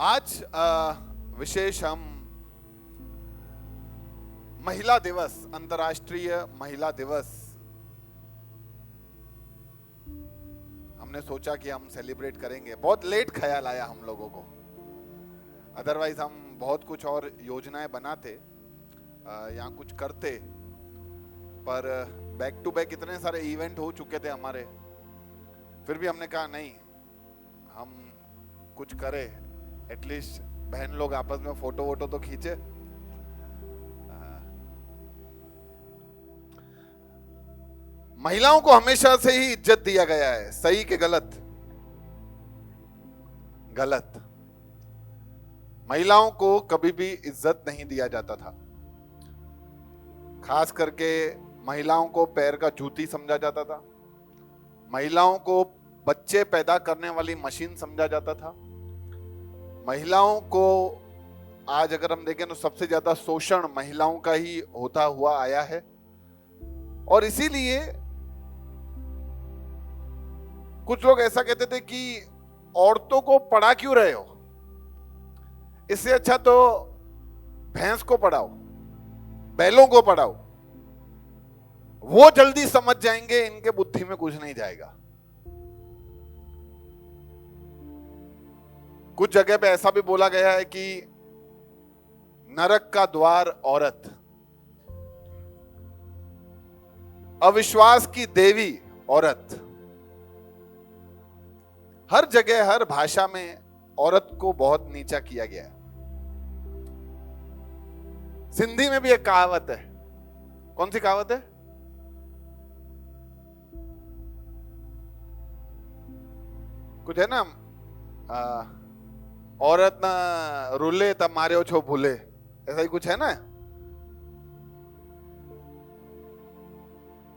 आज विशेष हम महिला दिवस, अंतर्राष्ट्रीय महिला दिवस हमने सोचा कि हम सेलिब्रेट करेंगे। बहुत लेट ख्याल आया हम लोगों को, अदरवाइज हम बहुत कुछ और योजनाएं बनाते या कुछ करते, पर बैक टू बैक इतने सारे इवेंट हो चुके थे हमारे। फिर भी हमने कहा नहीं, हम कुछ करें, एटलीस्ट बहन लोग आपस में फोटो वोटो तो खींचे। महिलाओं को हमेशा से ही इज्जत दिया गया है, सही कि गलत? गलत। महिलाओं को कभी भी इज्जत नहीं दिया जाता था। खास करके महिलाओं को पैर का जूती समझा जाता था, महिलाओं को बच्चे पैदा करने वाली मशीन समझा जाता था। महिलाओं को आज अगर हम देखें तो सबसे ज्यादा शोषण महिलाओं का ही होता हुआ आया है। और इसीलिए कुछ लोग ऐसा कहते थे कि औरतों को पढ़ा क्यों रहे हो, इससे अच्छा तो भैंस को पढ़ाओ, बैलों को पढ़ाओ, वो जल्दी समझ जाएंगे, इनके बुद्धि में कुछ नहीं जाएगा। कुछ जगह पे ऐसा भी बोला गया है कि नरक का द्वार औरत, अविश्वास की देवी औरत। हर जगह हर भाषा में औरत को बहुत नीचा किया गया है। सिंधी में भी एक कहावत है। कौन सी कहावत है? कुछ है ना, औरत ना रुले तब मारे छो भूले, ऐसा ही कुछ है ना,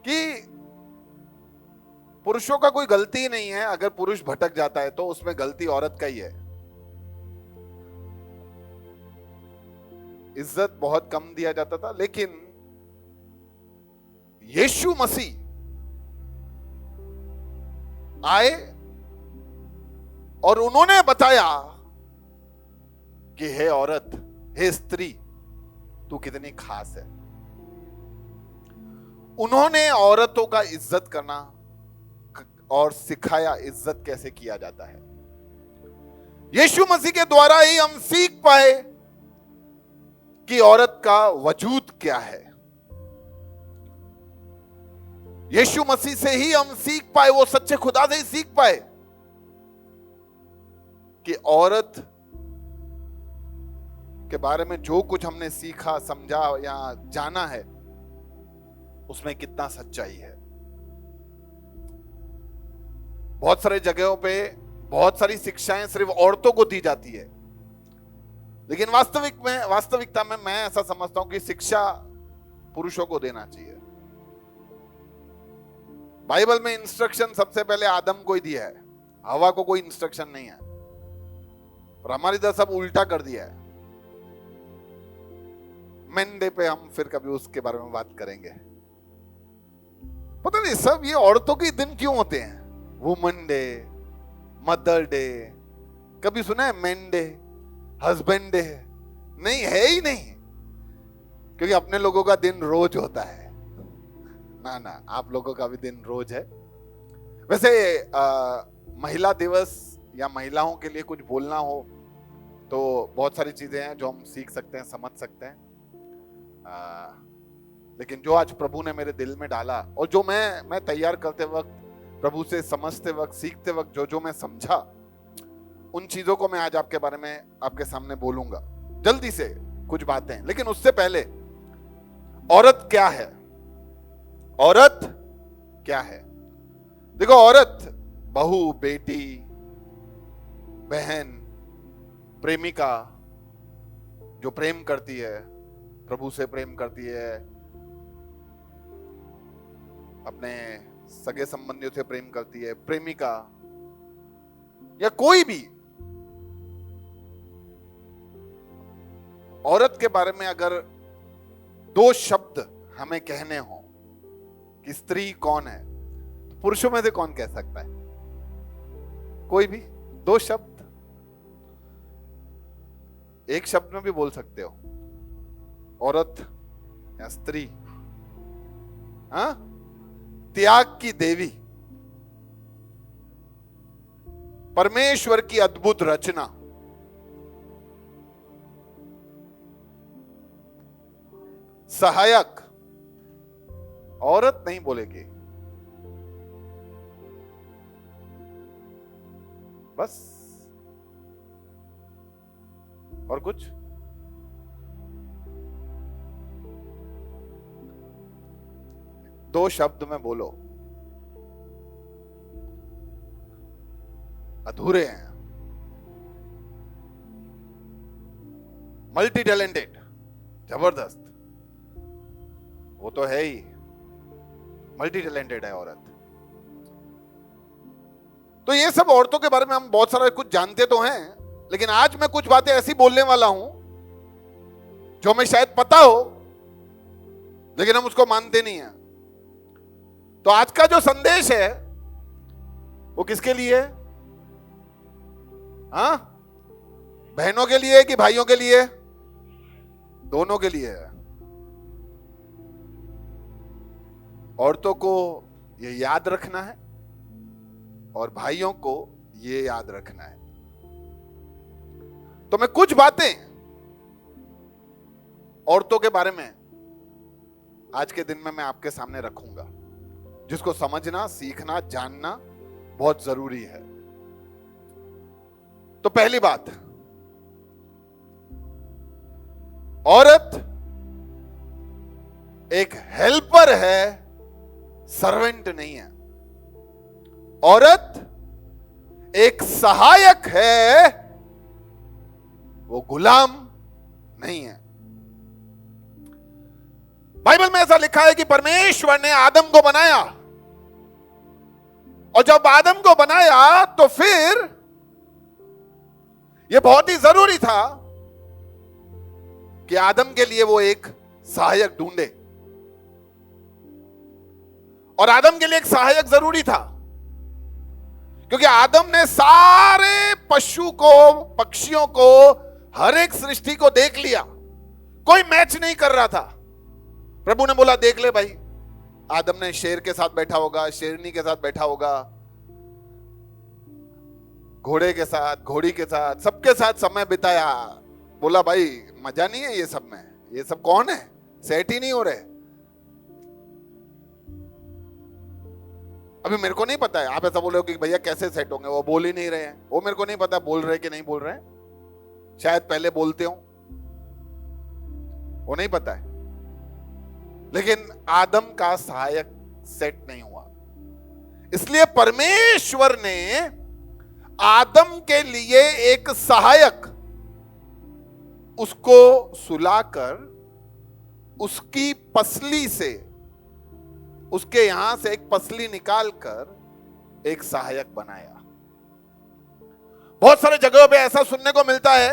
कि पुरुषों का कोई गलती नहीं है। अगर पुरुष भटक जाता है तो उसमें गलती औरत का ही है। इज्जत बहुत कम दिया जाता था, लेकिन यीशु मसीह आए और उन्होंने बताया कि हे औरत, हे स्त्री, तू कितनी खास है। उन्होंने औरतों का इज्जत करना और सिखाया इज्जत कैसे किया जाता है। यीशु मसीह के द्वारा ही हम सीख पाए कि औरत का वजूद क्या है। यीशु मसीह से ही हम सीख पाए, वो सच्चे खुदा से ही सीख पाए कि औरत के बारे में जो कुछ हमने सीखा, समझा या जाना है, उसमें कितना सच्चाई है। बहुत सारे जगहों पे बहुत सारी शिक्षाएं सिर्फ औरतों को दी जाती है, लेकिन वास्तविकता में मैं ऐसा समझता हूं कि शिक्षा पुरुषों को देना चाहिए। बाइबल में इंस्ट्रक्शन सबसे पहले आदम को ही दिया है, हवा को कोई इंस्ट्रक्शन नहीं है। और हमारी तरह सब उल्टा कर दिया है। मेन डे पे हम फिर कभी उसके बारे में बात करेंगे। पता नहीं सब ये औरतों के दिन क्यों होते हैं? वुमन डे, मदर डे, कभी सुना है मेन डे, हस्बैंड डे? नहीं, है ही नहीं, क्योंकि अपने लोगों का दिन रोज होता है ना, आप लोगों का भी दिन रोज है। वैसे महिला दिवस या महिलाओं के लिए कुछ बोलना हो तो बहुत सारी चीजें हैं जो हम सीख सकते हैं, समझ सकते हैं। लेकिन जो आज प्रभु ने मेरे दिल में डाला और जो मैं तैयार करते वक्त, प्रभु से समझते वक्त, सीखते वक्त जो मैं समझा, उन चीजों को मैं आज आपके बारे में आपके सामने बोलूंगा। जल्दी से कुछ बातें, लेकिन उससे पहले औरत क्या है? औरत क्या है? देखो, औरत बहू, बेटी, बहन, प्रेमिका, जो प्रेम करती है, प्रभु से प्रेम करती है, अपने सगे संबंधियों से प्रेम करती है, प्रेमिका या कोई भी औरत के बारे में अगर दो शब्द हमें कहने हो कि स्त्री कौन है, तो पुरुषों में से कौन कह सकता है? कोई भी दो शब्द? एक शब्द में भी बोल सकते हो, औरत या स्त्री, हाँ, त्याग की देवी, परमेश्वर की अद्भुत रचना। सहायक, औरत नहीं बोलेगी, बस। और कुछ? दो शब्द में बोलो, अधूरे हैं। मल्टी टैलेंटेड, जबरदस्त, वो तो है ही, मल्टी टैलेंटेड है औरत। तो ये सब औरतों के बारे में हम बहुत सारा कुछ जानते तो हैं, लेकिन आज मैं कुछ बातें ऐसी बोलने वाला हूं जो हमें शायद पता हो, लेकिन हम उसको मानते नहीं हैं। तो आज का जो संदेश है वो किसके लिए है? हाँ, बहनों के लिए कि भाइयों के लिए? दोनों के लिए है। औरतों को ये याद रखना है और भाइयों को ये याद रखना है। तो मैं कुछ बातें औरतों के बारे में आज के दिन में मैं आपके सामने रखूंगा, जिसको समझना, सीखना, जानना बहुत जरूरी है। तो पहली बात, औरत एक हेल्पर है, सर्वेंट नहीं है। औरत एक सहायक है, वो गुलाम नहीं है। बाइबल में ऐसा लिखा है कि परमेश्वर ने आदम को बनाया, और जब आदम को बनाया तो फिर यह बहुत ही जरूरी था कि आदम के लिए वो एक सहायक ढूंढे। और आदम के लिए एक सहायक जरूरी था, क्योंकि आदम ने सारे पशु को, पक्षियों को, हर एक सृष्टि को देख लिया, कोई मैच नहीं कर रहा था। प्रभु ने बोला देख ले भाई, आदम ने शेर के साथ बैठा होगा, शेरनी के साथ बैठा होगा, घोड़े के साथ, घोड़ी के साथ, सबके साथ समय बिताया। बोला भाई मजा नहीं है ये सब में, ये सब कौन है, सेट ही नहीं हो रहे। अभी मेरे को नहीं पता है, आप ऐसा बोल रहे हो कि भैया कैसे सेट होंगे, वो बोल ही नहीं रहे हैं, वो मेरे को नहीं पता बोल रहे कि नहीं बोल रहे, शायद पहले बोलते हो, वो नहीं पता है। लेकिन आदम का सहायक सेट नहीं हुआ, इसलिए परमेश्वर ने आदम के लिए एक सहायक, उसको सुलाकर उसकी पसली से, उसके यहां से एक पसली निकालकर एक सहायक बनाया। बहुत सारे जगहों पे ऐसा सुनने को मिलता है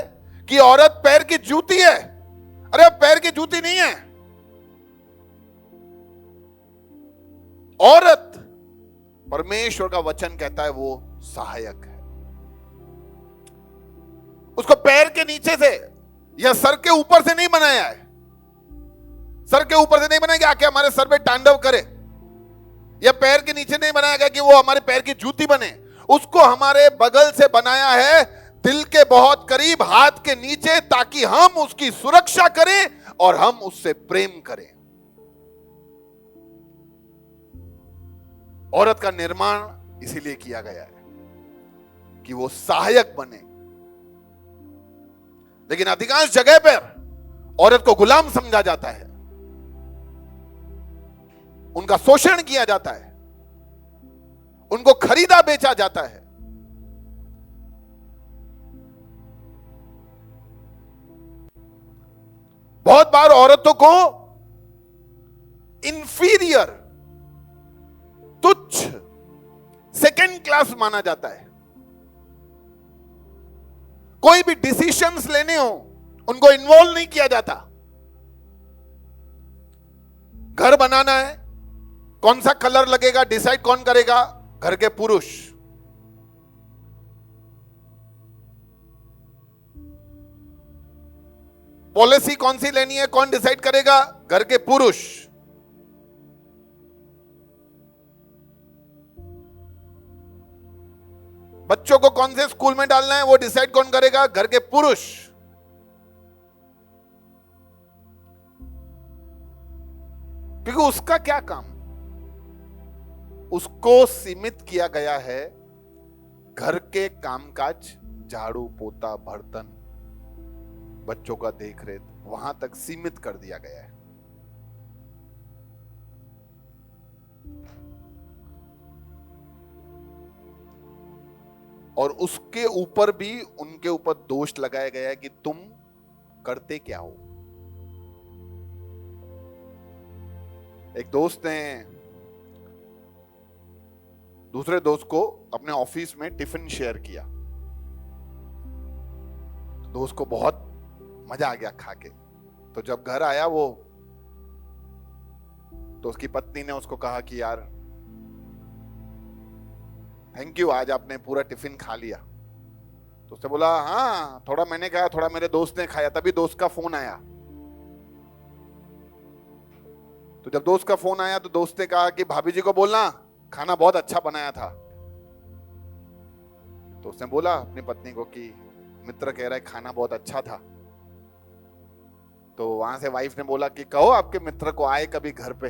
कि औरत पैर की जूती है। अरे पैर की जूती नहीं है, औरत, परमेश्वर का वचन कहता है वो सहायक है। उसको पैर के नीचे से या सर के ऊपर से नहीं बनाया है, सर के ऊपर से नहीं बनाया कि आके हमारे सर पे तांडव करे, या पैर के नीचे नहीं बनाया गया कि वो हमारे पैर की जूती बने। उसको हमारे बगल से बनाया है, दिल के बहुत करीब, हाथ के नीचे, ताकि हम उसकी सुरक्षा करें और हम उससे प्रेम करें। औरत का निर्माण इसीलिए किया गया है कि वो सहायक बने। लेकिन अधिकांश जगह पर औरत को गुलाम समझा जाता है, उनका शोषण किया जाता है, उनको खरीदा बेचा जाता है। बहुत बार औरतों को इंफीरियर, तुच्छ, सेकेंड क्लास माना जाता है। कोई भी डिसीजंस लेने हो उनको इन्वॉल्व नहीं किया जाता। घर बनाना है, कौन सा कलर लगेगा डिसाइड कौन करेगा? घर के पुरुष। पॉलिसी कौन सी लेनी है, कौन डिसाइड करेगा? घर के पुरुष। बच्चों को कौन से स्कूल में डालना है, वो डिसाइड कौन करेगा? घर के पुरुष। क्योंकि उसका क्या काम, उसको सीमित किया गया है घर के कामकाज, झाड़ू पोता बर्तन, बच्चों का देख रेख, वहां तक सीमित कर दिया गया है। और उसके ऊपर भी उनके ऊपर दोष लगाया गया है कि तुम करते क्या हो। एक दोस्त ने दूसरे दोस्त को अपने ऑफिस में टिफिन शेयर किया, दोस्त को बहुत मजा आ गया खा के। तो जब घर आया वो, तो उसकी पत्नी ने उसको कहा कि यार थैंक यू, आज आपने पूरा टिफिन खा लिया। तो उसने बोला हाँ, थोड़ा मैंने खाया, थोड़ा मेरे दोस्त ने खाया। तभी दोस्त का फोन आया। तो जब दोस्त का फोन आया तो दोस्त ने कहा कि भाभी जी को बोलना खाना बहुत अच्छा बनाया था। तो उसने बोला अपनी पत्नी को कि मित्र कह रहा है खाना बहुत अच्छा था। तो वहां से वाइफ ने बोला कि कहो आपके मित्र को आए कभी घर पे,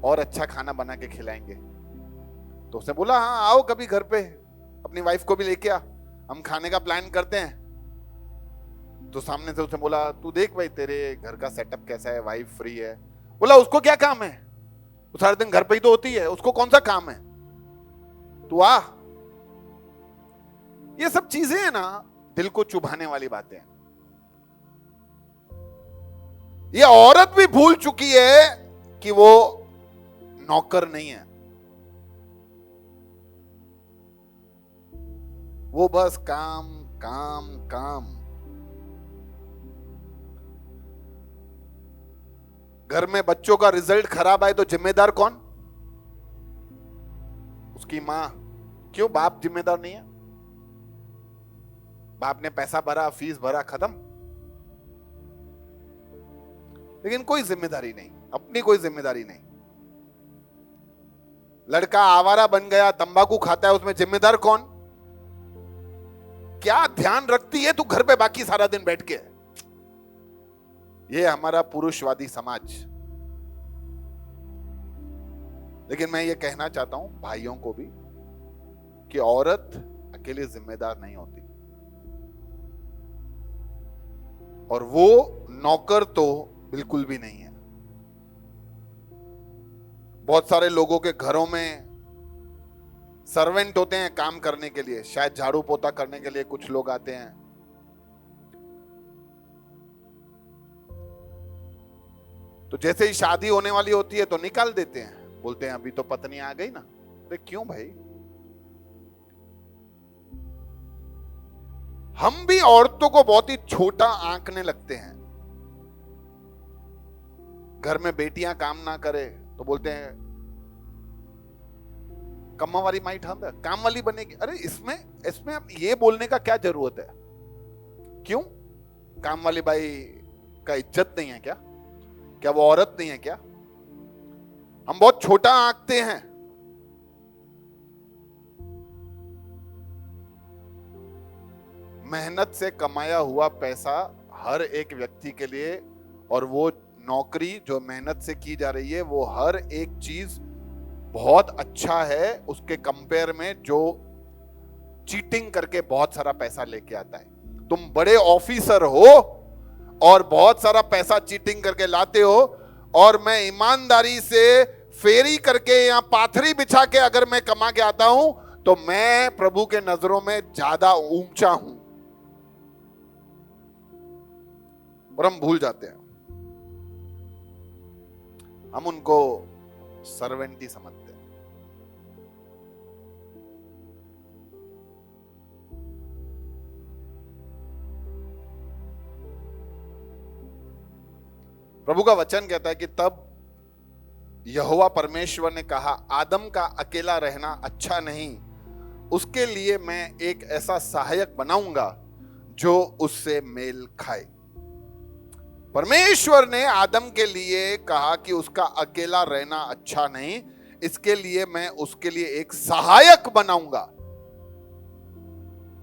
और अच्छा खाना बना के खिलाएंगे। तो उसने बोला हाँ आओ कभी घर पे, अपनी वाइफ को भी लेके आ, हम खाने का प्लान करते हैं। तो सामने से उसने बोला तू देख भाई तेरे घर का सेटअप कैसा है, वाइफ फ्री है। बोला उसको क्या काम है, वो सारा दिन घर पे ही तो होती है, उसको कौन सा काम है, तू आ। ये सब चीजें है ना दिल को चुभाने वाली बातें हैं। ये औरत भी भूल चुकी है कि वो नौकर नहीं है, वो बस काम काम काम। घर में बच्चों का रिजल्ट खराब आए तो जिम्मेदार कौन? उसकी मां। क्यों बाप जिम्मेदार नहीं है? बाप ने पैसा भरा, फीस भरा, खत्म। लेकिन कोई जिम्मेदारी नहीं, अपनी कोई जिम्मेदारी नहीं। लड़का आवारा बन गया, तंबाकू खाता है, उसमें जिम्मेदार कौन? क्या ध्यान रखती है तू घर पे बाकी सारा दिन बैठ के? ये हमारा पुरुषवादी समाज। लेकिन मैं ये कहना चाहता हूं भाइयों को भी कि औरत अकेले जिम्मेदार नहीं होती, और वो नौकर तो बिल्कुल भी नहीं है। बहुत सारे लोगों के घरों में सर्वेंट होते हैं काम करने के लिए, शायद झाड़ू पोता करने के लिए कुछ लोग आते हैं। तो जैसे ही शादी होने वाली होती है तो निकाल देते हैं, बोलते हैं अभी तो पत्नी आ गई ना। अरे क्यों भाई? हम भी औरतों को बहुत ही छोटा आंकने लगते हैं। घर में बेटियां काम ना करे तो बोलते हैं कम्मा वाली माई ठांदा, काम वाली बनेगी। अरे इसमें अब ये बोलने का क्या जरूरत है? क्यों? काम वाली बाई का इज्जत नहीं है क्या? क्या वो औरत नहीं है क्या? हम बहुत छोटा आंकते हैं। मेहनत से कमाया हुआ पैसा हर एक व्यक्ति के लिए, और वो नौकरी जो मेहनत से की जा रही है, वो हर एक चीज बहुत अच्छा है उसके कंपेयर में जो चीटिंग करके बहुत सारा पैसा लेके आता है। तुम बड़े ऑफिसर हो और बहुत सारा पैसा चीटिंग करके लाते हो, और मैं ईमानदारी से फेरी करके या पाथरी बिछा के अगर मैं कमा के आता हूं तो मैं प्रभु के नजरों में ज्यादा ऊंचा हूं। और हम भूल जाते हैं, हम उनको सर्वेंट ही समझते हैं। प्रभु का वचन कहता है कि तब यहोवा परमेश्वर ने कहा आदम का अकेला रहना अच्छा नहीं, उसके लिए मैं एक ऐसा सहायक बनाऊंगा जो उससे मेल खाए। परमेश्वर ने आदम के लिए कहा कि उसका अकेला रहना अच्छा नहीं, इसके लिए मैं उसके लिए एक सहायक बनाऊंगा,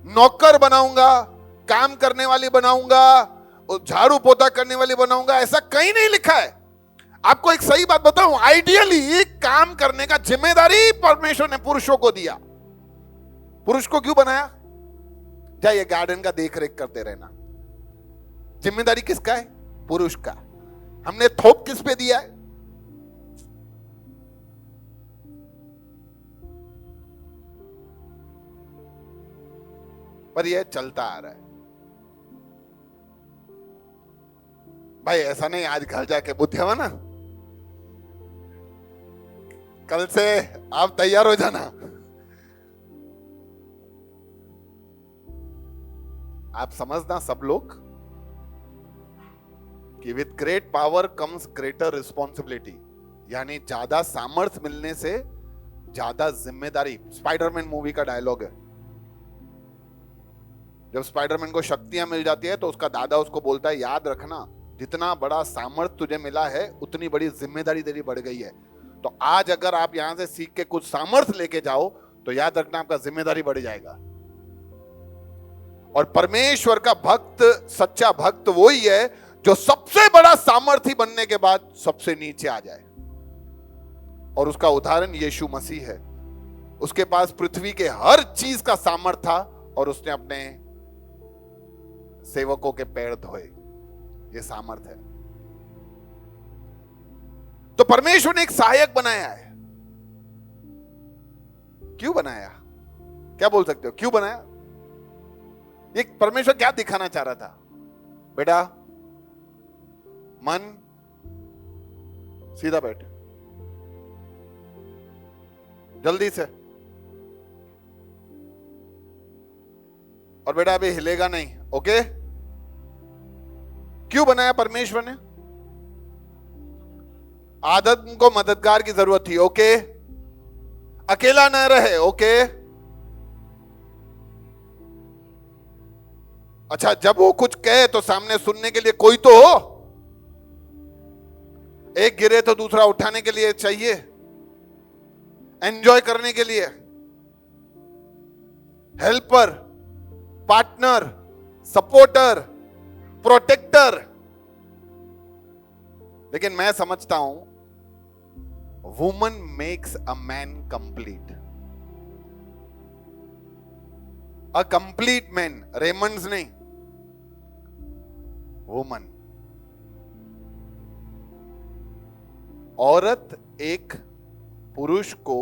नौकर बनाऊंगा, काम करने वाली बनाऊंगा, झाड़ू पोता करने वाली बनाऊंगा। ऐसा कहीं नहीं लिखा है। आपको एक सही बात बताऊं, आइडियली काम करने का जिम्मेदारी परमेश्वर ने पुरुषों को दिया। पुरुष को क्यों बनाया? जाइए गार्डन का देख रेख करते रहना। जिम्मेदारी किसका है? पुरुष का। हमने थोप किस पे दिया है? पर यह चलता आ रहा है भाई। ऐसा नहीं आज घर जाके बुद्धिमान ना, कल से आप तैयार हो जाना। आप समझना सब लोग कि with great power comes greater responsibility, यानी ज्यादा सामर्थ्य मिलने से ज्यादा जिम्मेदारी। स्पाइडरमैन मूवी का डायलॉग है। जब स्पाइडरमैन को शक्तियां मिल जाती है तो उसका दादा उसको बोलता है, याद रखना जितना बड़ा सामर्थ्य तुझे मिला है उतनी बड़ी जिम्मेदारी तेरी बढ़ गई है। तो आज अगर आप यहां से सीख के कुछ सामर्थ्य लेके जाओ तो याद रखना आपका जिम्मेदारी बढ़ जाएगा। और परमेश्वर का भक्त, सच्चा भक्त वही है जो सबसे बड़ा सामर्थ्य बनने के बाद सबसे नीचे आ जाए। और उसका उदाहरण यीशु मसीह है। उसके पास पृथ्वी के हर चीज का सामर्थ्य था और उसने अपने सेवकों के पैर धोए। ये सामर्थ्य है। तो परमेश्वर ने एक सहायक बनाया है। क्यों बनाया? क्या बोल सकते हो क्यों बनाया? ये परमेश्वर क्या दिखाना चाह रहा था? बेटा मन सीधा बैठ, जल्दी से। और बेटा अभी हिलेगा नहीं, ओके? क्यों बनाया परमेश्वर ने? आदम को मददगार की जरूरत थी, ओके? अकेला न रहे, ओके? अच्छा, जब वो कुछ कहे तो सामने सुनने के लिए कोई तो हो। एक गिरे तो दूसरा उठाने के लिए चाहिए, एंजॉय करने के लिए। Helper, partner, supporter, protector. लेकिन मैं समझता हूं woman makes a man complete. A complete man, Raymond's नहीं, वुमन। औरत एक पुरुष को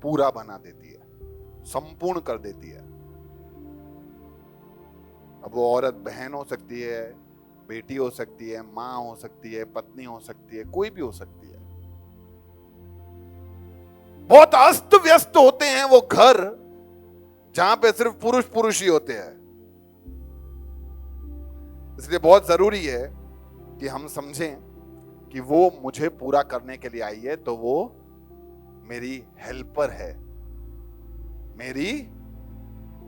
पूरा बना देती है, संपूर्ण कर देती है। अब वो औरत बहन हो सकती है, बेटी हो सकती है, मां हो सकती है, पत्नी हो सकती है, कोई भी हो सकती है। बहुत अस्त व्यस्त होते हैं वो घर जहां पे सिर्फ पुरुष पुरुष ही होते हैं। इसलिए बहुत जरूरी है कि हम समझें कि वो मुझे पूरा करने के लिए आई है, तो वो मेरी हेल्पर है, मेरी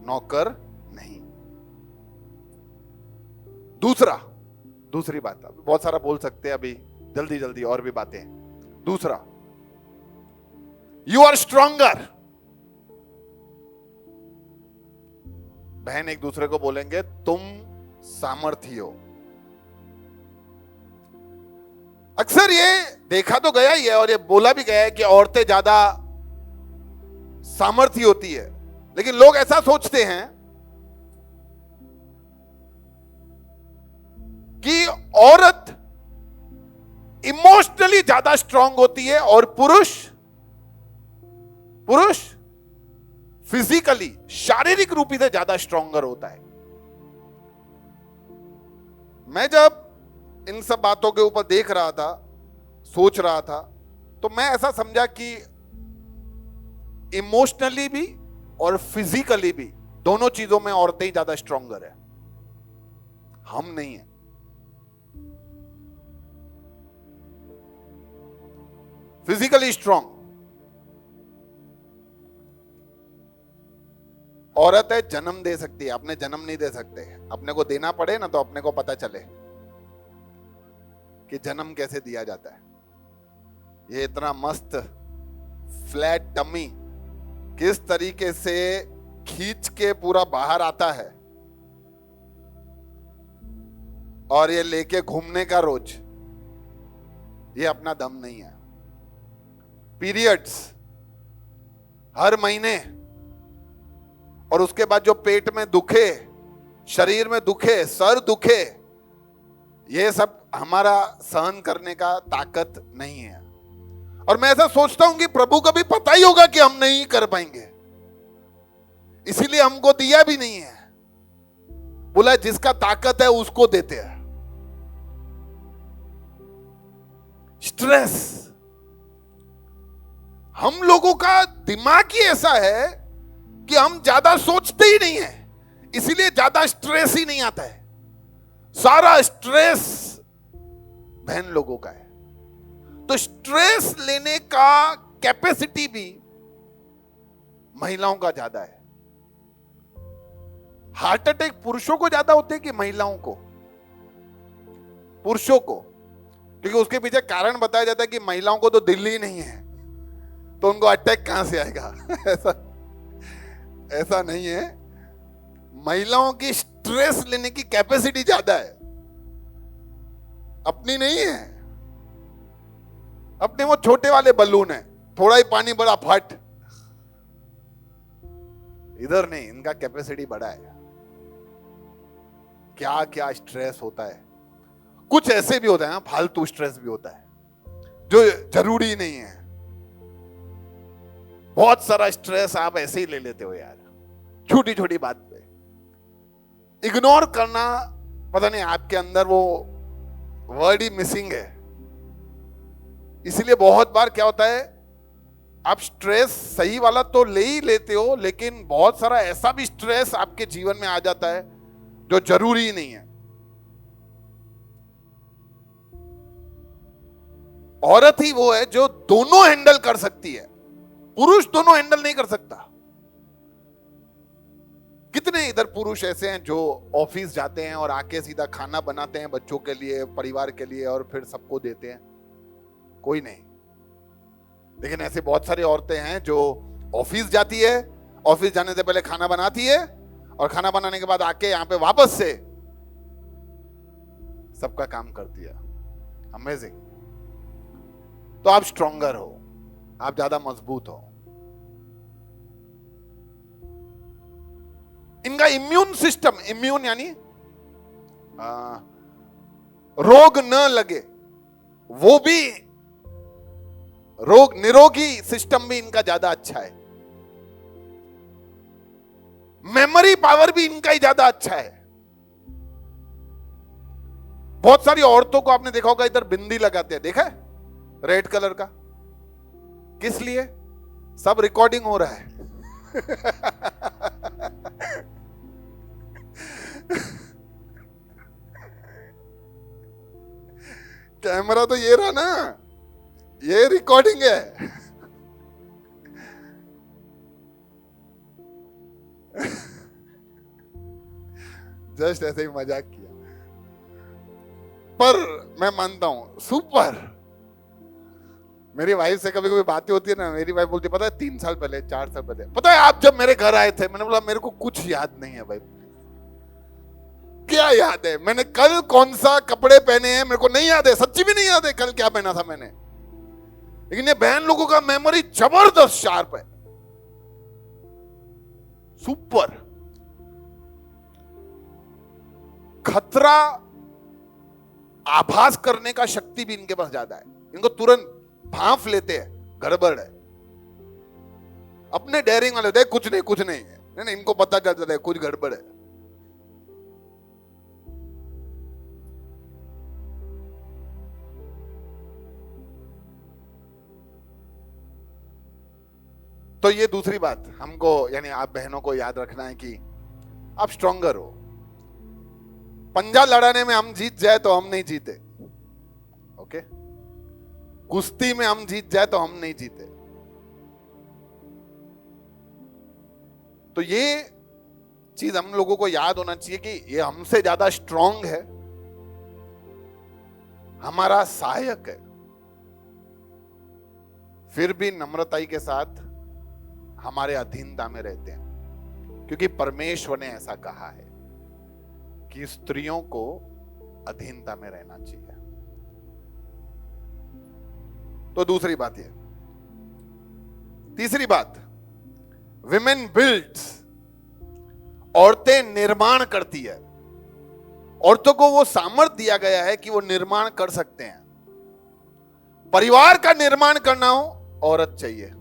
नौकर नहीं। दूसरी बात, बहुत सारा बोल सकते हैं अभी, जल्दी जल्दी और भी बातें। दूसरा, यू आर स्ट्रॉन्गर। बहन एक दूसरे को बोलेंगे तुम सामर्थी हो। अक्सर ये देखा तो गया ही है और ये बोला भी गया है कि औरतें ज्यादा सामर्थी होती है। लेकिन लोग ऐसा सोचते हैं कि औरत इमोशनली ज्यादा स्ट्रांग होती है और पुरुष फिजिकली, शारीरिक रूप से ज्यादा स्ट्रांगर होता है। मैं जब इन सब बातों के ऊपर देख रहा था, सोच रहा था, तो मैं ऐसा समझा कि इमोशनली भी और फिजिकली भी, दोनों चीजों में औरतें ही ज्यादा स्ट्रांगर है, हम नहीं है। फिजिकली स्ट्रांग औरत है, जन्म दे सकती है, अपने जन्म नहीं दे सकते। अपने को देना पड़े ना तो अपने को पता चले। कि जन्म कैसे दिया जाता है। ये इतना मस्त फ्लैट टमी किस तरीके से खींच के पूरा बाहर आता है, और ये लेके घूमने का रोज, ये अपना दम नहीं है। पीरियड्स हर महीने, और उसके बाद जो पेट में दुखे, शरीर में दुखे, सर दुखे, ये सब हमारा सहन करने का ताकत नहीं है। और मैं ऐसा सोचता हूं कि प्रभु को भी पता ही होगा कि हम नहीं कर पाएंगे, इसीलिए हमको दिया भी नहीं है। बोला जिसका ताकत है उसको देते हैं। स्ट्रेस, हम लोगों का दिमाग ही ऐसा है कि हम ज्यादा सोचते ही नहीं है, इसीलिए ज्यादा स्ट्रेस ही नहीं आता है। सारा स्ट्रेस बहन लोगों का है। तो स्ट्रेस लेने का कैपेसिटी भी महिलाओं का ज्यादा है। हार्ट अटैक पुरुषों को ज्यादा होते हैं कि महिलाओं को? पुरुषों को, क्योंकि उसके पीछे कारण बताया जाता है कि महिलाओं को तो दिल ही नहीं है, तो उनको अटैक कहां से आएगा? ऐसा नहीं है। महिलाओं की स्ट्रेस लेने की कैपेसिटी ज्यादा है, अपनी नहीं है। अपने वो छोटे वाले बलून है, थोड़ा ही पानी बड़ा फट। इधर नहीं, इनका कैपेसिटी बड़ा है। क्या क्या स्ट्रेस होता है। कुछ ऐसे भी होता है, फालतू स्ट्रेस भी होता है जो जरूरी नहीं है। बहुत सारा स्ट्रेस आप ऐसे ही ले लेते हो यार, छोटी छोटी बात पे इग्नोर करना। पता नहीं आपके अंदर वो वर्ड ही मिसिंग है। इसलिए बहुत बार क्या होता है, आप स्ट्रेस सही वाला तो ले ही लेते हो, लेकिन बहुत सारा ऐसा भी स्ट्रेस आपके जीवन में आ जाता है जो जरूरी ही नहीं है। औरत ही वो है जो दोनों हैंडल कर सकती है, पुरुष दोनों हैंडल नहीं कर सकता। कितने इधर पुरुष ऐसे हैं जो ऑफिस जाते हैं और आके सीधा खाना बनाते हैं बच्चों के लिए, परिवार के लिए, और फिर सबको देते हैं? कोई नहीं। लेकिन ऐसे बहुत सारी औरतें हैं जो ऑफिस जाती है, ऑफिस जाने से पहले खाना बनाती है, और खाना बनाने के बाद आके यहाँ पे वापस से सबका काम करती है। अमेजिंग। तो आप स्ट्रॉन्गर हो, आप ज्यादा मजबूत हो। इनका इम्यून सिस्टम, इम्यून यानी रोग न लगे, वो भी रोग निरोगी सिस्टम भी इनका ज्यादा अच्छा है। मेमोरी पावर भी इनका ही ज्यादा अच्छा है। बहुत सारी औरतों को आपने देखा होगा इधर बिंदी लगाते हैं, देखा है? रेड कलर का। किस लिए? सब रिकॉर्डिंग हो रहा है। कैमरा तो ये रहा ना, ये रिकॉर्डिंग है। जस्ट ऐसे ही मजाक किया, पर मैं मानता हूं सुपर। मेरी वाइफ से कभी कभी बातें होती है ना, मेरी वाइफ बोलती है, पता है 3 साल पहले, 4 साल पहले, पता है आप जब मेरे घर आए थे? मैंने बोला मेरे को कुछ याद नहीं है भाई। क्या याद है? मैंने कल कौन सा कपड़े पहने हैं मेरे को नहीं याद है, सच्ची भी नहीं याद है कल क्या पहना था मैंने। लेकिन ये बहन लोगों का मेमोरी जबरदस्त शार्प है, सुपर। खतरा आभास करने का शक्ति भी इनके पास ज्यादा है। इनको तुरंत भांफ लेते हैं गड़बड़ है। अपने डेयरिंग वाले देख कुछ नहीं कुछ नहीं है, नहीं, इनको पता चल जाता है कुछ गड़बड़ है। तो ये दूसरी बात हमको, यानी आप बहनों को याद रखना है कि आप स्ट्रॉन्गर हो। पंजा लड़ाने में हम जीत जाए तो हम नहीं जीते, ओके? कुश्ती में हम जीत जाए तो हम नहीं जीते। तो ये चीज हम लोगों को याद होना चाहिए कि ये हमसे ज्यादा स्ट्रांग है, हमारा सहायक है, फिर भी नम्रताई के साथ हमारे अधीनता में रहते हैं, क्योंकि परमेश्वर ने ऐसा कहा है कि स्त्रियों को अधीनता में रहना चाहिए। तो दूसरी बात यह। तीसरी बात, विमेन बिल्ड्स, औरतें निर्माण करती है। औरतों को वो सामर्थ्य दिया गया है कि वो निर्माण कर सकते हैं। परिवार का निर्माण करना हो, औरत चाहिए।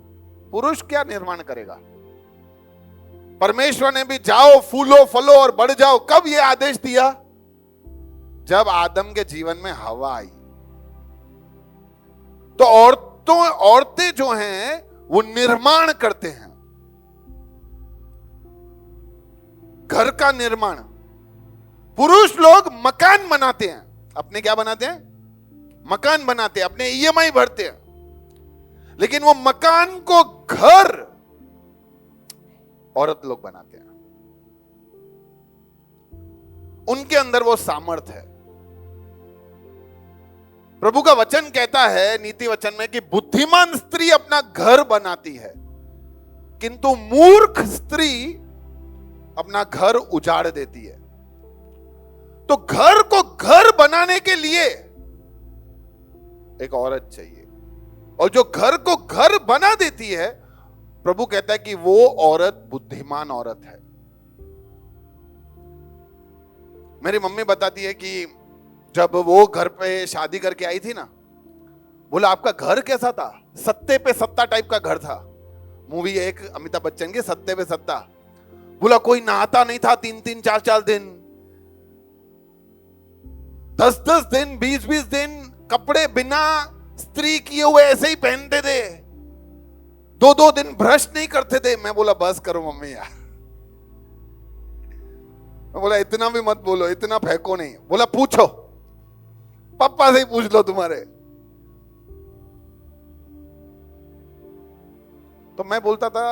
पुरुष क्या निर्माण करेगा? परमेश्वर ने भी जाओ फूलो फलो और बढ़ जाओ, कब ये आदेश दिया? जब आदम के जीवन में हवा आई। तो औरतें जो हैं वो निर्माण करते हैं, घर का निर्माण। पुरुष लोग मकान बनाते हैं। अपने क्या बनाते हैं? मकान बनाते हैं, अपने ईएमआई भरते हैं। लेकिन वो मकान को घर औरत लोग बनाते हैं। उनके अंदर वो सामर्थ्य है। प्रभु का वचन कहता है नीति वचन में कि बुद्धिमान स्त्री अपना घर बनाती है, किंतु मूर्ख स्त्री अपना घर उजाड़ देती है। तो घर को घर बनाने के लिए एक औरत चाहिए, और जो घर को घर बना देती है, प्रभु कहता है कि वो औरत बुद्धिमान औरत है। मेरी मम्मी बताती है कि जब वो घर पे शादी करके आई थी ना, बोला आपका घर कैसा था? सत्ते पे सत्ता टाइप का घर था। मूवी है एक अमिताभ बच्चन की, सत्ते पे सत्ता। बोला कोई नहाता नहीं था 3-3 4-4 दिन, 10-10 दिन, 20-20 दिन कपड़े बिना स्त्री किए हुए ऐसे ही पहनते थे। 2-2 दिन ब्रश नहीं करते थे। मैं बोला बस करो मम्मी यार। मैं बोला इतना भी मत बोलो, इतना फेंको नहीं। बोला पूछो, पापा से ही पूछ लो तुम्हारे। तो मैं बोलता था,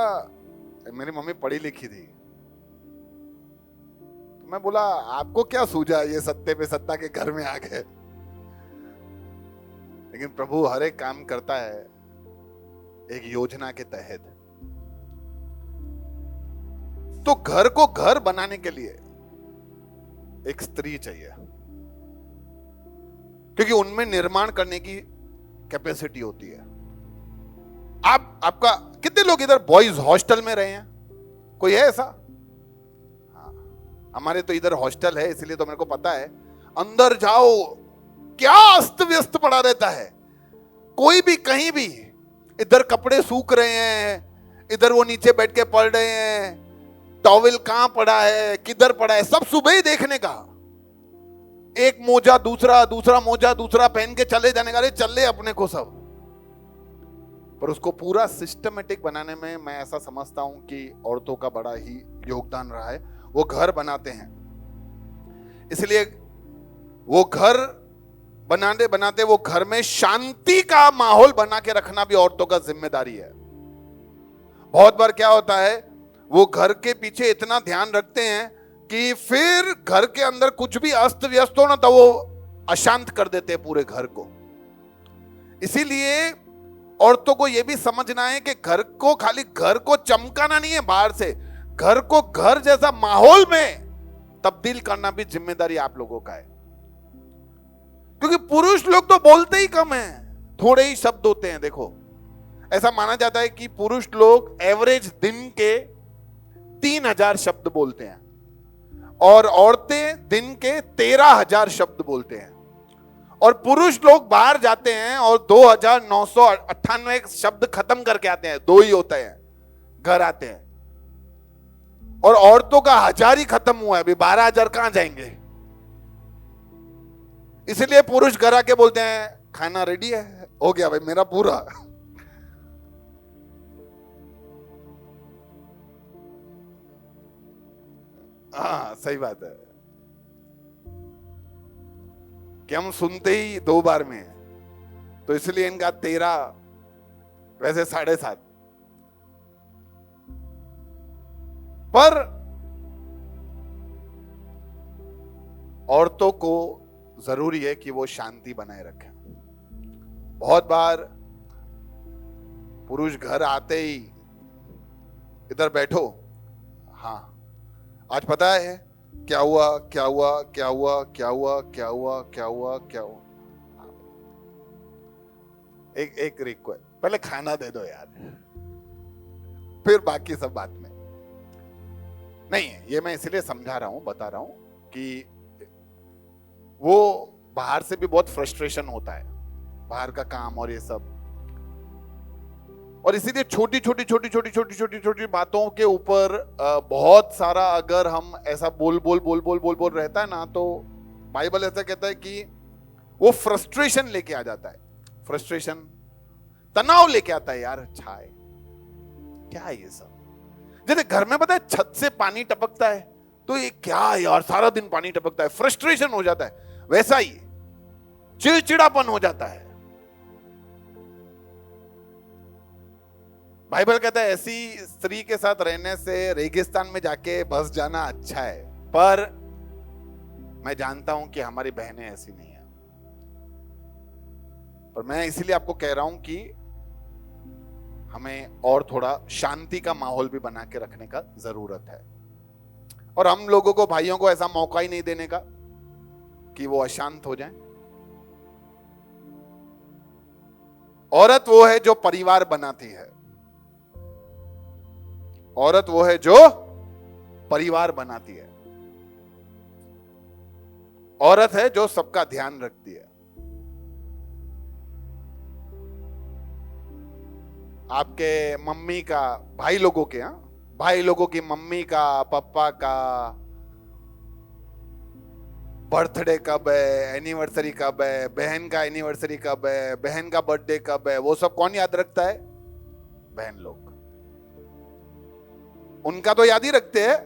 मेरी मम्मी पढ़ी लिखी थी, तो मैं बोला आपको क्या सूझा ये सत्ते पे सत्ता के घर में आ गए? लेकिन प्रभु हर एक काम करता है एक योजना के तहत। तो घर को घर बनाने के लिए एक स्त्री चाहिए, क्योंकि उनमें निर्माण करने की कैपेसिटी होती है। आपका कितने लोग इधर बॉयज हॉस्टल में रहे हैं? कोई है ऐसा? हाँ, हमारे तो इधर हॉस्टल है, इसलिए तो मेरे को पता है। अंदर जाओ क्या अस्त व्यस्त पड़ा रहता है। कोई भी कहीं भी, इधर कपड़े सूख रहे हैं, इधर वो नीचे बैठ के पढ़ रहे हैं, टॉवेल कहां पड़ा है, किधर पड़ा है, सब सुबह ही देखने का। एक मोजा दूसरा, दूसरा मोजा दूसरा पहन के चले जाने का। अरे चले अपने को सब। पर उसको पूरा सिस्टमेटिक बनाने में मैं ऐसा समझता हूं कि औरतों का बड़ा ही योगदान रहा है। वो घर बनाते हैं, इसलिए वो घर बनाते बनाते वो घर में शांति का माहौल बना के रखना भी औरतों का जिम्मेदारी है। बहुत बार क्या होता है, वो घर के पीछे इतना ध्यान रखते हैं कि फिर घर के अंदर कुछ भी अस्त व्यस्त हो ना, तो वो अशांत कर देते हैं पूरे घर को। इसीलिए औरतों को यह भी समझना है कि घर को खाली घर को चमकाना नहीं है बाहर से, घर को घर जैसा माहौल में तब्दील करना भी जिम्मेदारी आप लोगों का है। क्योंकि पुरुष लोग तो बोलते ही कम हैं, थोड़े ही शब्द होते हैं। देखो, ऐसा माना जाता है कि पुरुष लोग एवरेज दिन के 3000 शब्द बोलते हैं, और औरतें दिन के 13,000 शब्द बोलते हैं। और पुरुष लोग बाहर जाते हैं और 2,998 शब्द खत्म करके आते हैं, 2 ही होते हैं, घर आते हैं। और औरतों का 1000 ही खत्म हुआ है, अभी 12,000 कहां जाएंगे? इसलिए पुरुष घर आके बोलते हैं खाना रेडी है, हो गया भाई मेरा पूरा। हाँ सही बात है कि हम सुनते ही 2 बार में है, तो इसलिए इनका 13, वैसे 7.5। पर औरतों को जरूरी है कि वो शांति बनाए रखें। बहुत बार पुरुष घर आते ही इधर बैठो, हाँ आज पता है क्या हुआ क्या हुआ क्या हुआ क्या हुआ क्या हुआ क्या हुआ क्या हुआ। एक रिक्वेस्ट, पहले खाना दे दो यार, फिर बाकी सब बात में। नहीं है ये, मैं इसलिए समझा रहा हूं, बता रहा हूं कि वो बाहर से भी बहुत फ्रस्ट्रेशन होता है, बाहर का काम और ये सब, और इसीलिए छोटी छोटी छोटी छोटी छोटी छोटी छोटी बातों के ऊपर बहुत सारा अगर हम ऐसा बोल बोल बोल बोल बोल बोल रहता है ना, तो बाइबल ऐसा कहता है कि वो फ्रस्ट्रेशन लेके आ जाता है, फ्रस्ट्रेशन तनाव लेके आता है। यार अच्छा है क्या है ये सब। जैसे घर में पता है छत से पानी टपकता है तो ये क्या है यार, सारा दिन पानी टपकता है, फ्रस्ट्रेशन हो जाता है। वैसा ही चिड़चिड़ापन हो जाता है। बाइबल कहता है ऐसी स्त्री के साथ रहने से रेगिस्तान में जाके बस जाना अच्छा है, पर मैं जानता हूं कि हमारी बहनें ऐसी नहीं है। पर मैं इसीलिए आपको कह रहा हूं कि हमें और थोड़ा शांति का माहौल भी बना के रखने का जरूरत है, और हम लोगों को, भाइयों को ऐसा मौका ही नहीं देने का कि वो अशांत हो जाएं। औरत वो है जो परिवार बनाती है, औरत वो है जो परिवार बनाती है, औरत है जो सबका ध्यान रखती है। आपके मम्मी का, भाई लोगों के, भाई लोगों की मम्मी का, पापा का बर्थडे कब है, एनिवर्सरी कब है, बहन का एनिवर्सरी कब है, बहन का बर्थडे कब है, वो सब कौन याद रखता है? बहन लोग। उनका तो याद ही रखते हैं,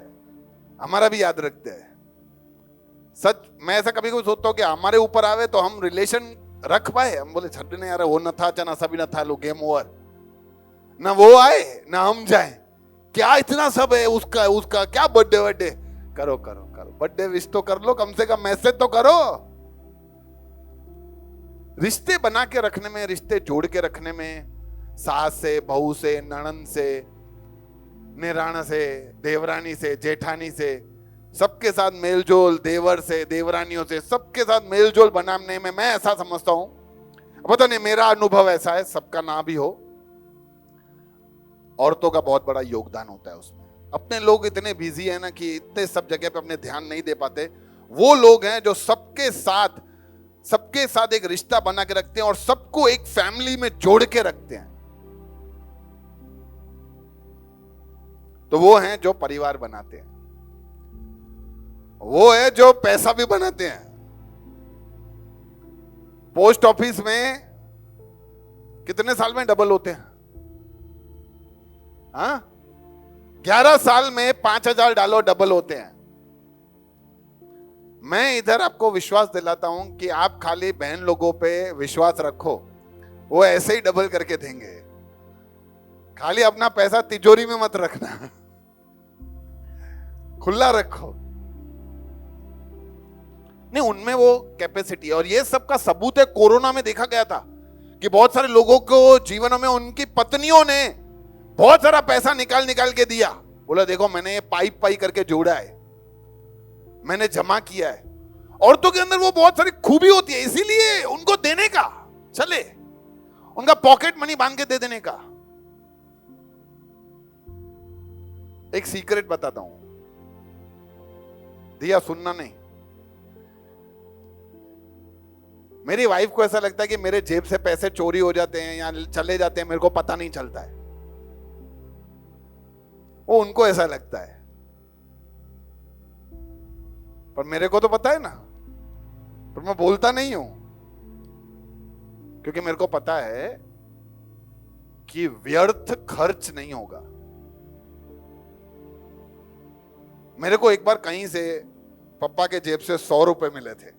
हमारा भी याद रखते हैं। सच, मैं ऐसा कभी कभी सोचता हूँ कि हमारे ऊपर आवे तो हम रिलेशन रख पाए। हम बोले छड़ने यार वो न था, चना सभी न था, लो गेम ओवर, ना वो आए ना हम जाए, क्या इतना सब है, उसका उसका क्या बर्थडे बर्थडे, करो करो करो, बर्थडे विश तो कर लो, कम से कम मैसेज तो करो। रिश्ते बना के रखने में, रिश्ते जोड़ के रखने में, सास से, बहू से, ननद से, निराण से, देवरानी से, जेठानी से, सबके साथ मेलजोल, देवर से, देवरानियों से, सबके साथ मेलजोल बनाने में मैं ऐसा समझता हूं, पता नहीं मेरा अनुभव ऐसा है, सबका ना भी हो, औरतों का बहुत बड़ा योगदान होता है उसमें। अपने लोग इतने बिजी है ना कि इतने सब जगह पे अपने ध्यान नहीं दे पाते। वो लोग हैं जो सबके साथ एक रिश्ता बना के रखते हैं और सबको एक फैमिली में जोड़ के रखते हैं। तो वो हैं जो परिवार बनाते हैं, वो है जो पैसा भी बनाते हैं। पोस्ट ऑफिस में कितने साल में डबल होते हैं? 11 साल में 5,000 डालो डबल होते हैं। मैं इधर आपको विश्वास दिलाता हूं कि आप खाली बहन लोगों पे विश्वास रखो, वो ऐसे ही डबल करके देंगे। खाली अपना पैसा तिजोरी में मत रखना, खुला रखो। नहीं, उनमें वो कैपेसिटी है। और ये सब का सबूत है, कोरोना में देखा गया था कि बहुत सारे लोगों को जीवनों में उनकी पत्नियों ने बहुत सारा पैसा निकाल निकाल के दिया। बोला देखो मैंने ये पाई करके जोड़ा है, मैंने जमा किया है। औरतों के अंदर वो बहुत सारी खूबी होती है, इसीलिए उनको देने का चले, उनका पॉकेट मनी बांध के दे देने का। एक सीक्रेट बताता हूं, दिया सुनना नहीं। मेरी वाइफ को ऐसा लगता है कि मेरे जेब से पैसे चोरी हो जाते हैं या चले जाते हैं, मेरे को पता नहीं चलता है। वो उनको ऐसा लगता है, पर मेरे को तो पता है ना, पर मैं बोलता नहीं हूं, क्योंकि मेरे को पता है कि व्यर्थ खर्च नहीं होगा। मेरे को एक बार कहीं से पापा के जेब से 100 रुपए मिले थे,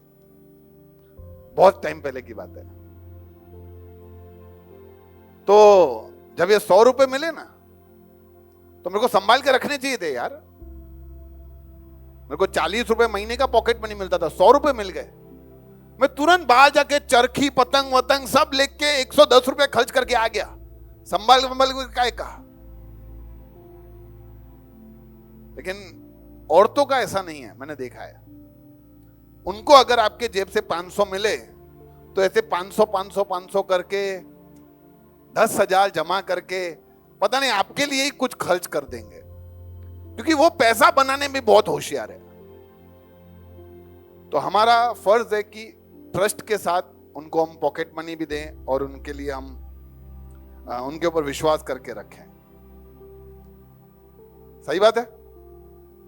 बहुत टाइम पहले की बात है। तो जब ये 100 रुपए मिले ना, तो मेरे को संभाल के रखने चाहिए थे यार। मेरे को 40 रुपए महीने का पॉकेट मनी मिलता था, 100 रुपए मिल गए। मैं तुरंत बाहर जाके चरखी पतंग वतंग सब लेके 110 रुपए खर्च करके आ गया, संभाल काय का। लेकिन औरतों का ऐसा नहीं है, मैंने देखा है। उनको अगर आपके जेब से 500 मिले तो ऐसे 500 करके 10,000 जमा करके पता नहीं आपके लिए ही कुछ खर्च कर देंगे, क्योंकि वो पैसा बनाने में बहुत होशियार है। तो हमारा फर्ज है कि ट्रस्ट के साथ उनको हम पॉकेट मनी भी दें और उनके लिए हम उनके ऊपर विश्वास करके रखें। सही बात है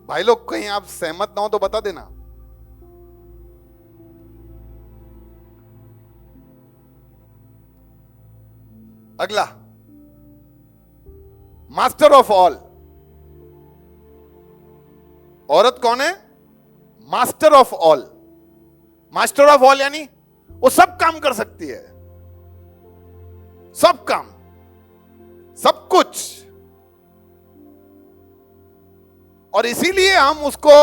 भाई लोग, कहीं आप सहमत ना हो तो बता देना। अगला, मास्टर ऑफ ऑल। औरत कौन है? Master of all. Master of all यानी वो सब काम कर सकती है, सब काम, सब कुछ। और इसीलिए हम उसको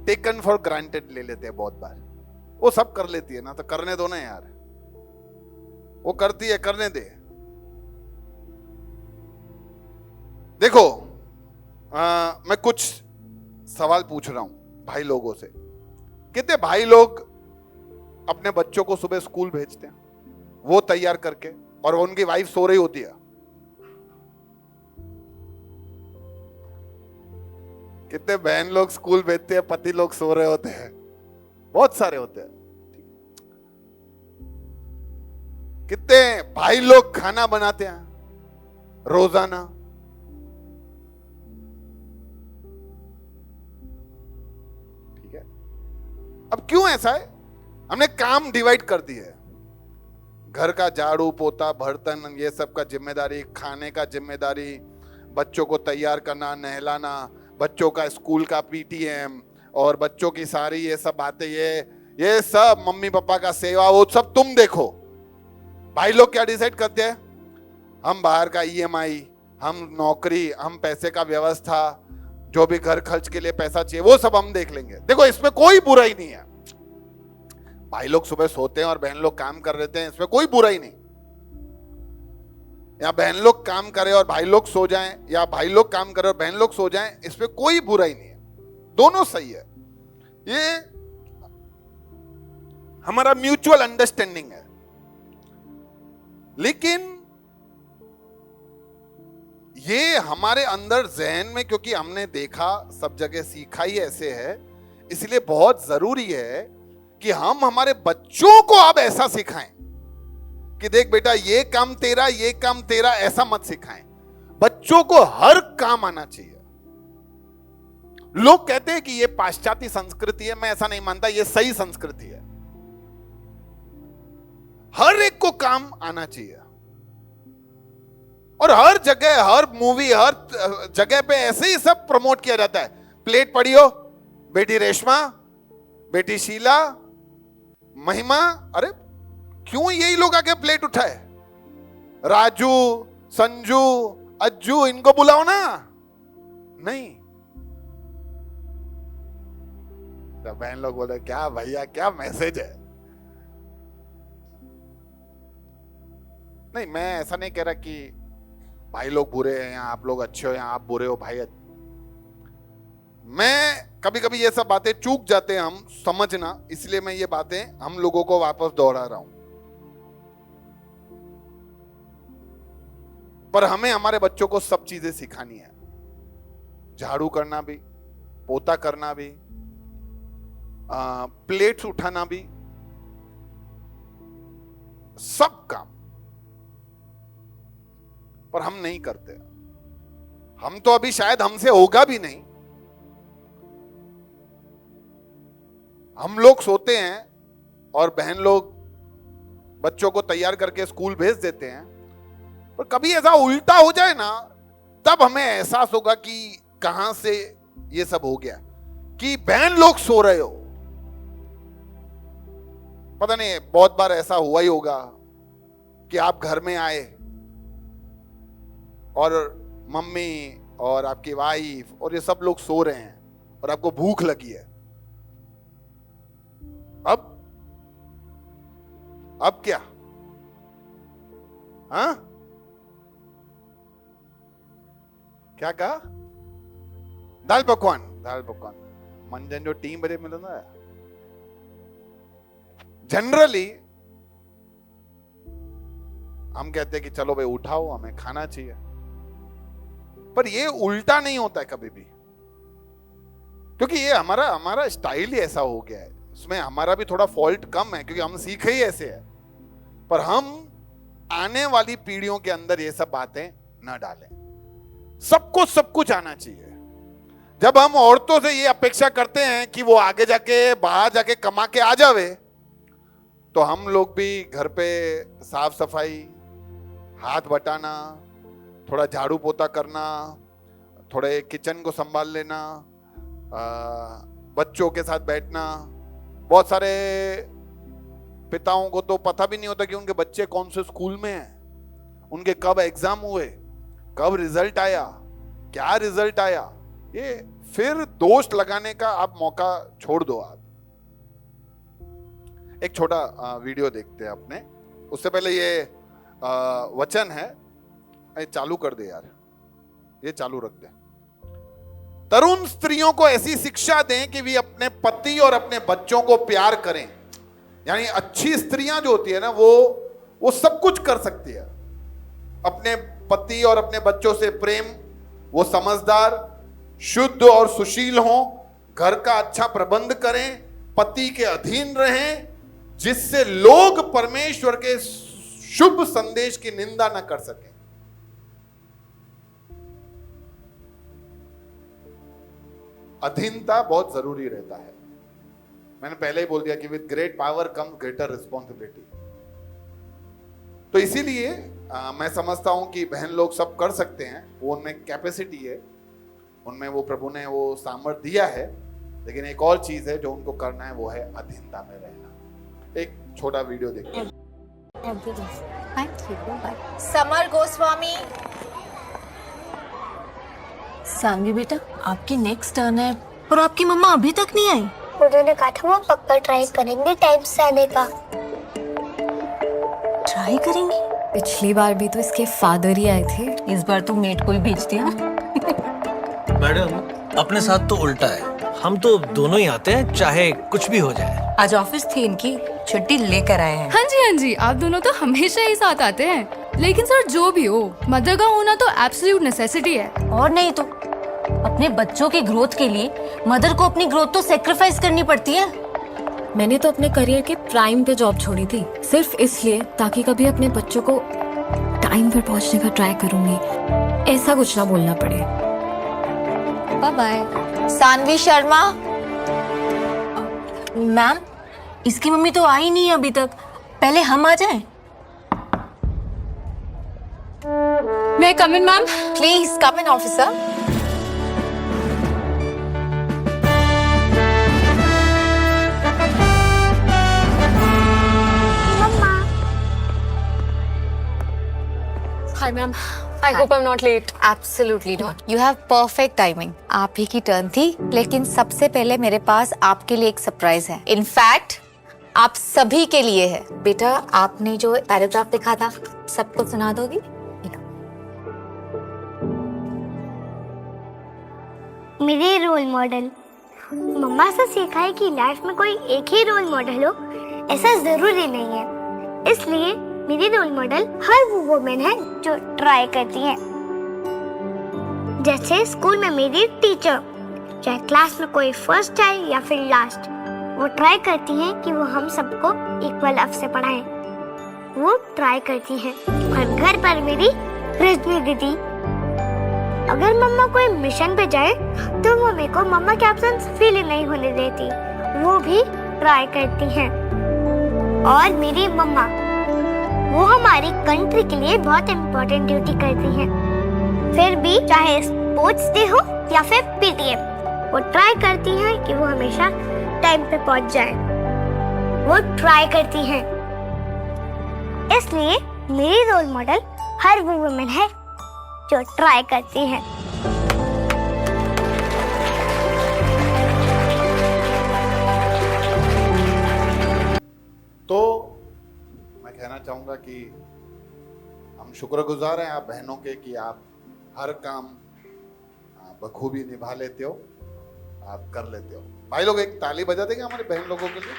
टेकन फॉर ग्रांटेड ले लेते हैं बहुत बार। वो सब कर लेती है ना, तो करने दो ना यार, वो करती है, करने दे। देखो मैं कुछ सवाल पूछ रहा हूं भाई लोगों से। कितने भाई लोग अपने बच्चों को सुबह स्कूल भेजते हैं, वो तैयार करके, और उनकी वाइफ सो रही होती है? कितने बहन लोग स्कूल भेजते हैं, पति लोग सो रहे होते हैं? बहुत सारे होते हैं। कितने भाई लोग खाना बनाते हैं रोजाना? ठीक है, अब क्यों ऐसा है? हमने काम डिवाइड कर दी है। घर का झाड़ू पोता बर्तन ये सब का जिम्मेदारी, खाने का जिम्मेदारी, बच्चों को तैयार करना, नहलाना, बच्चों का स्कूल का पीटीएम और बच्चों की सारी ये सब बातें, ये सब मम्मी पापा का सेवा, वो सब तुम देखो। भाई लोग क्या डिसाइड करते हैं? हम बाहर का ईएमआई, हम नौकरी, हम पैसे का व्यवस्था, जो भी घर खर्च के लिए पैसा चाहिए वो सब हम देख लेंगे। देखो इसमें कोई बुराई नहीं है। भाई लोग सुबह सोते हैं और बहन लोग काम कर रहे हैं, इसमें कोई बुराई नहीं। या बहन लोग काम करें और भाई लोग सो जाएं, या भाई लोग काम करें और बहन लोग सो जाएं, इसमें कोई बुराई नहीं है, दोनों सही है। ये हमारा म्यूचुअल अंडरस्टैंडिंग है। लेकिन ये हमारे अंदर जहन में, क्योंकि हमने देखा, सब जगह सीखा ही ऐसे है, इसलिए बहुत जरूरी है कि हम हमारे बच्चों को अब ऐसा सिखाएं कि देख बेटा ये काम तेरा, ये काम तेरा, ऐसा मत सिखाएं। बच्चों को हर काम आना चाहिए। लोग कहते हैं कि ये पाश्चात्य संस्कृति है, मैं ऐसा नहीं मानता, ये सही संस्कृति है। हर एक को काम आना चाहिए। और हर जगह, हर मूवी, हर जगह पे ऐसे ही सब प्रमोट किया जाता है। प्लेट पड़ी हो, बेटी रेशमा, बेटी शीला, महिमा, अरे क्यों यही लोग आके प्लेट उठाए? राजू, संजू, अज्जू, इनको बुलाओ ना। नहीं, तो बहन लोग बोले क्या भैया, क्या मैसेज है? नहीं, मैं ऐसा नहीं कह रहा कि भाई लोग बुरे हैं या आप लोग अच्छे हो या आप बुरे हो भाई। मैं कभी कभी ये सब बातें चूक जाते हैं हम समझना, इसलिए मैं ये बातें हम लोगों को वापस दोहरा रहा हूं। पर हमें हमारे बच्चों को सब चीजें सिखानी है। झाड़ू करना भी, पोता करना भी, प्लेट्स उठाना भी, सब काम। पर हम नहीं करते। हम तो अभी शायद हमसे होगा भी नहीं। हम लोग सोते हैं और बहन लोग बच्चों को तैयार करके स्कूल भेज देते हैं। पर कभी ऐसा उल्टा हो जाए ना, तब हमें एहसास होगा कि कहां से ये सब हो गया, कि बहन लोग सो रहे हो। पता नहीं, बहुत बार ऐसा हुआ ही होगा कि आप घर में आए और मम्मी और आपकी वाइफ और ये सब लोग सो रहे हैं और आपको भूख लगी है। अब क्या? हाँ, क्या कहा? दाल पकवान मंझंदि जो 3 बजे मिलंदो आहे। जनरली हम कहते हैं कि चलो भाई उठाओ, हमें खाना चाहिए, पर ये उल्टा नहीं होता है कभी भी, क्योंकि ये हमारा स्टाइल ही ऐसा हो गया है। इसमें हमारा भी थोड़ा फॉल्ट कम है, क्योंकि हम सीखे ही ऐसे हैं, पर हम आने वाली पीढ़ियों के अंदर ये सब बातें न डालें। सबको सब कुछ आना चाहिए। जब हम औरतों से ये अपेक्षा करते हैं कि वो आगे जाके बाहर जाके कमा के आ जावे, तो हम लोग भी घर पे साफ सफाई, हाथ बटाना, थोड़ा झाड़ू पोता करना, थोड़े किचन को संभाल लेना, बच्चों के साथ बैठना। बहुत सारे पिताओं को तो पता भी नहीं होता कि उनके बच्चे कौन से स्कूल में हैं, उनके कब एग्जाम हुए, कब रिजल्ट आया, क्या रिजल्ट आया। ये फिर दोष लगाने का आप मौका छोड़ दो। आप एक छोटा वीडियो देखते हैं अपने। उससे पहले ये वचन है, चालू कर दे यार, ये चालू रख दे। तरुण स्त्रियों को ऐसी शिक्षा दें कि वे अपने पति और अपने बच्चों को प्यार करें। यानी अच्छी स्त्रियां जो होती है ना, वो सब कुछ कर सकती है। अपने पति और अपने बच्चों से प्रेम, वो समझदार, शुद्ध और सुशील हों, घर का अच्छा प्रबंध करें, पति के अधीन रहें, जिससे लोग परमेश्वर के शुभ संदेश की निंदा न कर सकें। अधीनता बहुत जरूरी रहता है। मैंने पहले ही बोल दिया कि with great power come greater responsibility. तो इसीलिए मैं समझता हूं कि बहन लोग सब कर सकते हैं, वो उनमें कैपेसिटी है, उनमें वो प्रभु ने वो सामर्थ्य दिया है। लेकिन एक और चीज है जो उनको करना है, वो है अधीनता में रहना। एक छोटा वीडियो देखते हैं। समर गोस्वामी। सांगी बेटा, आपकी नेक्स्ट टर्न है, और आपकी मम्मा अभी तक नहीं आई। उन्होंने कहा था वो पक्का ट्राई करेंगे टाइम से आने का। ट्राई करेंगी? पिछली बार भी तो इसके फादर ही आए थे। इस बार तो मेड को ही भेज दिया। मैडम, अपने साथ तो उल्टा है, हम तो दोनों ही आते हैं चाहे कुछ भी हो जाए। आज ऑफिस थी इनकी, छुट्टी लेकर आए हैं। हाँ जी, आप दोनों तो हमेशा ही साथ आते हैं। लेकिन सर जो भी हो, मदर का होना तो एब्सोल्यूट नेसेसिटी है। और नहीं तो अपने बच्चों की ग्रोथ के लिए मदर को अपनी ग्रोथ तो सेक्रीफाइस करनी पड़ती है। मैंने तो अपने करियर के प्राइम पे जॉब छोड़ी थी, सिर्फ इसलिए ताकि कभी अपने बच्चों को टाइम पर पहुंचने का ट्राई करूंगी। ऐसा कुछ ना बोलना पड़े। Bye bye. Saanvi Sharma. Ma'am, इसकी मम्मी तो आई नहीं अभी तक, पहले हम आ जाएं। मैं come in ma'am? Please come in officer. Hi ma'am, I hope I am not late. Absolutely not, you have perfect timing. आप ही की टर्न थी, लेकिन सबसे पहले मेरे पास आपके लिए एक सरप्राइज है। इनफैक्ट आप सभी के लिए है। बेटा, आपने जो पैराग्राफ लिखा था सबको सुना दोगी? मेरे रोल मॉडल। मम्मा से सीखा है कि लाइफ में कोई एक ही रोल मॉडल हो, ऐसा जरूरी नहीं है। इसलिए मेरी रोल मॉडल हर वो वुमेन है जो ट्राई करती है। जैसे स्कूल में मेरी टीचर, चाहे क्लास में कोई फर्स्ट आए या फिर लास्ट, वो ट्राई करती हैं कि वो हम सबको इक्वल लव से पढ़ाएं। वो ट्राई करती हैं। और घर पर मेरी रजनी दीदी, अगर मम्मा कोई मिशन पे जाए तो वो मेरे को मम्मा की एब्सेंस फील नहीं होने देती, वो भी ट्राई करती हैं। और मेरी मम्मा, वो हमारी कंट्री के लिए बहुत इम्पोर्टेंट ड्यूटी करती हैं। फिर भी चाहे स्पोर्ट्स डे हो या फिर पीटीएम, वो ट्राई करती हैं कि वो हमेशा टाइम पे पहुंच जाए। वो ट्राई करती हैं। इसलिए मेरी रोल मॉडल हर वो वुमेन है जो ट्राई करती हैं। चाहूंगा कि हम शुक्रगुजार हैं आप बहनों के कि आप हर काम बखूबी निभा लेते हो, आप कर लेते हो। भाई लोग एक ताली बजा देंगे हमारे बहन लोगों के लिए।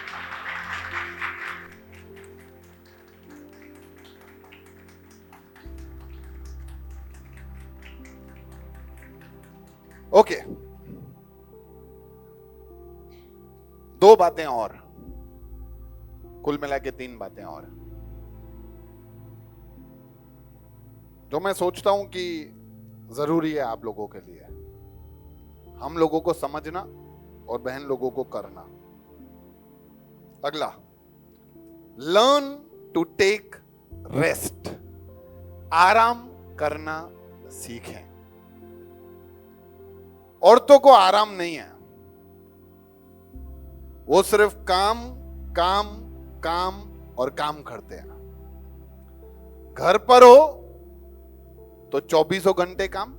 ओके, दो बातें और, कुल मिला के 3 बातें और जो मैं सोचता हूं कि जरूरी है आप लोगों के लिए, हम लोगों को समझना और बहन लोगों को करना। अगला, लर्न टू टेक रेस्ट, आराम करना सीखें। औरतों को आराम नहीं है, वो सिर्फ काम काम काम और काम करते हैं। घर पर हो तो 24 घंटे काम,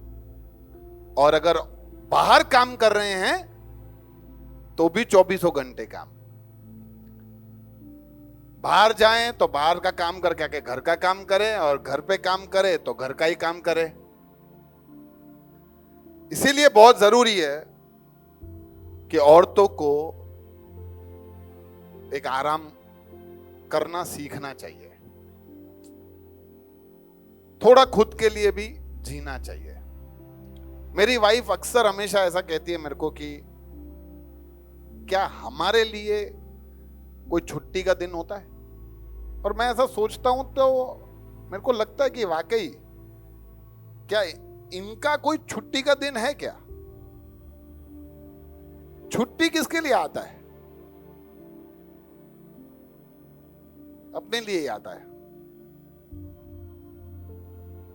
और अगर बाहर काम कर रहे हैं तो भी 24 घंटे काम। बाहर जाएं तो बाहर का काम करके आके घर का काम करें, और घर पे काम करे तो घर का ही काम करे। इसीलिए बहुत जरूरी है कि औरतों को एक आराम करना सीखना चाहिए, थोड़ा खुद के लिए भी जीना चाहिए। मेरी वाइफ अक्सर हमेशा ऐसा कहती है मेरे को कि क्या हमारे लिए कोई छुट्टी का दिन होता है? और मैं ऐसा सोचता हूं तो मेरे को लगता है कि वाकई क्या इनका कोई छुट्टी का दिन है क्या? छुट्टी किसके लिए आता है? अपने लिए ही आता है।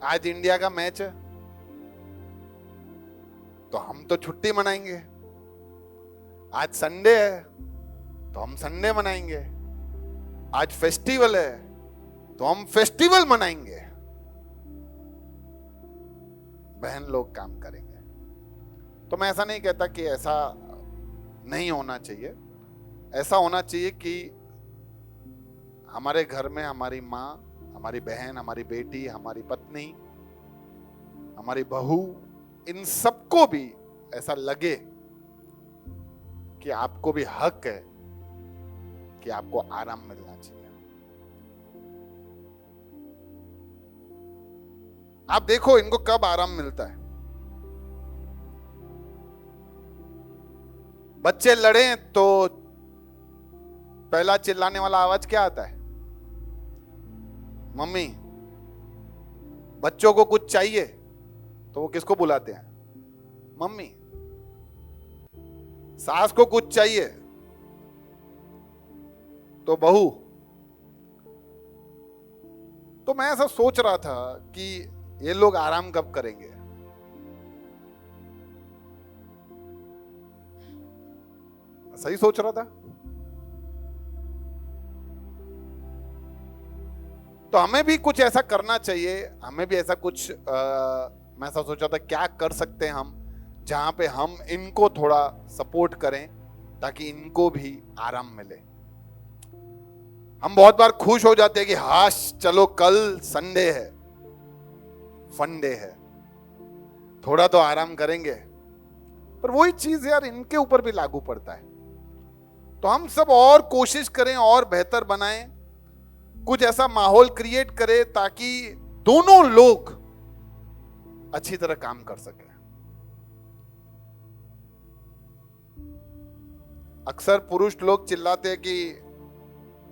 आज इंडिया का मैच है तो हम तो छुट्टी मनाएंगे। आज संडे है तो हम संडे मनाएंगे। आज फेस्टिवल है तो हम फेस्टिवल मनाएंगे। बहन लोग काम करेंगे। तो मैं ऐसा नहीं कहता कि ऐसा नहीं होना चाहिए। ऐसा होना चाहिए कि हमारे घर में हमारी माँ, हमारी बहन, हमारी बेटी, हमारी पत्नी, हमारी बहू, इन सबको भी ऐसा लगे कि आपको भी हक है कि आपको आराम मिलना चाहिए। आप देखो इनको कब आराम मिलता है। बच्चे लड़े तो पहला चिल्लाने वाला आवाज क्या आता है? मम्मी। बच्चों को कुछ चाहिए तो वो किसको बुलाते हैं? मम्मी। सास को कुछ चाहिए तो बहू। तो मैं ऐसा सोच रहा था कि ये लोग आराम कब करेंगे। सही सोच रहा था। तो हमें भी कुछ ऐसा करना चाहिए। हमें भी ऐसा कुछ मैं ऐसा सोचा था क्या कर सकते हैं हम, जहां पे हम इनको थोड़ा सपोर्ट करें ताकि इनको भी आराम मिले। हम बहुत बार खुश हो जाते हैं कि हाश चलो कल संडे है, फंडे है, थोड़ा तो आराम करेंगे। पर वही चीज यार इनके ऊपर भी लागू पड़ता है। तो हम सब और कोशिश करें और बेहतर बनाएं, कुछ ऐसा माहौल क्रिएट करें ताकि दोनों लोग अच्छी तरह काम कर सकें। अक्सर पुरुष लोग चिल्लाते हैं कि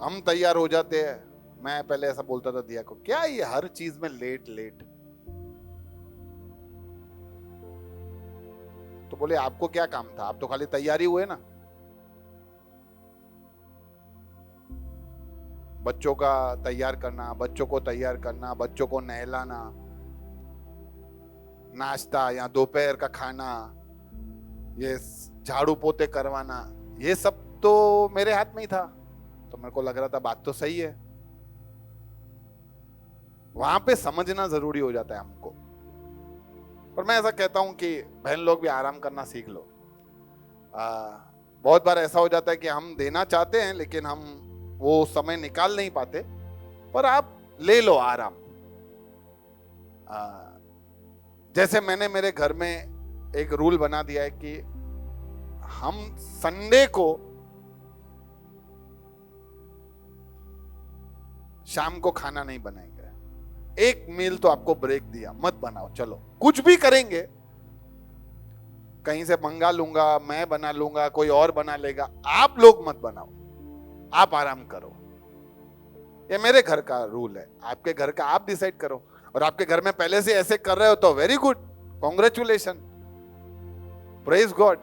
हम तैयार हो जाते हैं। मैं पहले ऐसा बोलता था दिया को, क्या ये हर चीज में लेट लेट। तो बोले आपको क्या काम था, आप तो खाली तैयारी हुए ना। बच्चों का तैयार करना, बच्चों को तैयार करना, बच्चों को नहलाना, नाश्ता या दोपहर का खाना, ये झाड़ू पोते करवाना, ये सब तो मेरे हाथ में ही था। तो मेरे को लग रहा था बात तो सही है। वहां पे समझना जरूरी हो जाता है हमको। पर मैं ऐसा कहता हूं कि बहन लोग भी आराम करना सीख लो। बहुत बार ऐसा हो जाता है कि हम देना चाहते हैं लेकिन हम वो समय निकाल नहीं पाते। पर आप ले लो आराम। जैसे मैंने मेरे घर में एक रूल बना दिया है कि हम संडे को शाम को खाना नहीं बनाएंगे। एक मील तो आपको ब्रेक दिया, मत बनाओ। चलो कुछ भी करेंगे, कहीं से मंगा लूंगा, मैं बना लूंगा, कोई और बना लेगा, आप लोग मत बनाओ, आप आराम करो। ये मेरे घर का रूल है, आपके घर का आप डिसाइड करो। और आपके घर में पहले से ऐसे कर रहे हो तो very good, congratulation, praise God.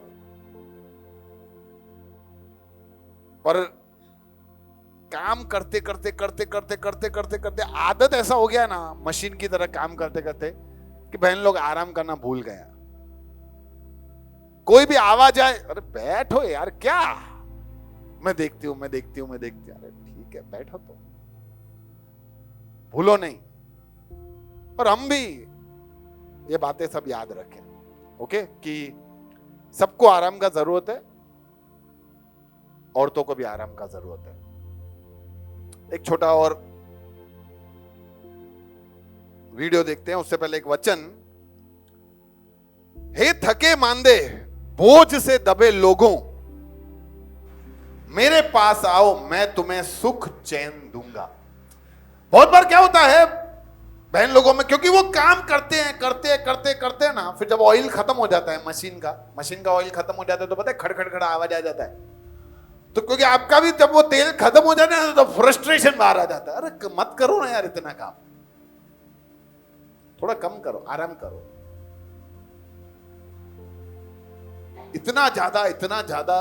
पर काम करते करते करते करते करते करते करते आदत ऐसा हो गया ना, मशीन की तरह काम करते करते, कि बहन लोग आराम करना भूल गए। कोई भी आवाज आए, अरे बैठो यार, क्या मैं देखती हूं, मैं देखती हूं, मैं देखती हूं। अरे ठीक है बैठो, तो भूलो नहीं। और हम भी ये बातें सब याद रखें, ओके, कि सबको आराम का जरूरत है, औरतों को भी आराम का जरूरत है। एक छोटा और वीडियो देखते हैं, उससे पहले एक वचन। हे थके मांदे बोझ से दबे लोगों, मेरे पास आओ, मैं तुम्हें सुख चैन दूंगा। बहुत बार क्या होता है बहन लोगों में, क्योंकि वो काम करते हैं करते करते करते ना, फिर जब ऑयल खत्म हो जाता है, मशीन का ऑयल खत्म हो जाता है, तो पता है खड़खड़ आवाज आ जाता है। तो क्योंकि आपका भी जब वो तेल खत्म हो जाता है तो फ्रस्ट्रेशन बाहर आ जाता है। अरे मत करो ना यार, इतना काम थोड़ा कम करो, आराम करो। इतना ज्यादा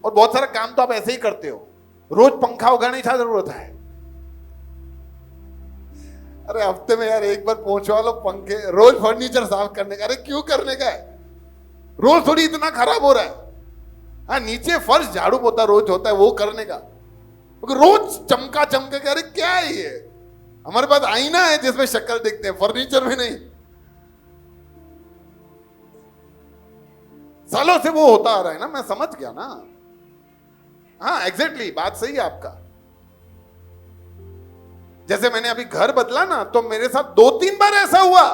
और बहुत सारा काम तो आप ऐसे ही करते हो। रोज पंखा उगाने की जरूरत है? अरे हफ्ते में यार एक बार पहुंचवा लो पंखे। रोज फर्नीचर साफ करने का, अरे क्यों करने का है? रोज थोड़ी इतना खराब हो रहा है। हाँ, नीचे फर्श झाड़ू पोता रोज होता है, वो करने का। रोज चमका चमके के, अरे क्या है ये? हमारे पास आईना है जिसमें शक्ल देखते हैं, फर्नीचर में नहीं। सालों से वो होता आ रहा है ना, मैं समझ गया ना। हाँ एग्जैक्टली, बात सही है आपका। जैसे मैंने अभी घर बदला ना, तो मेरे साथ 2-3 बार ऐसा हुआ,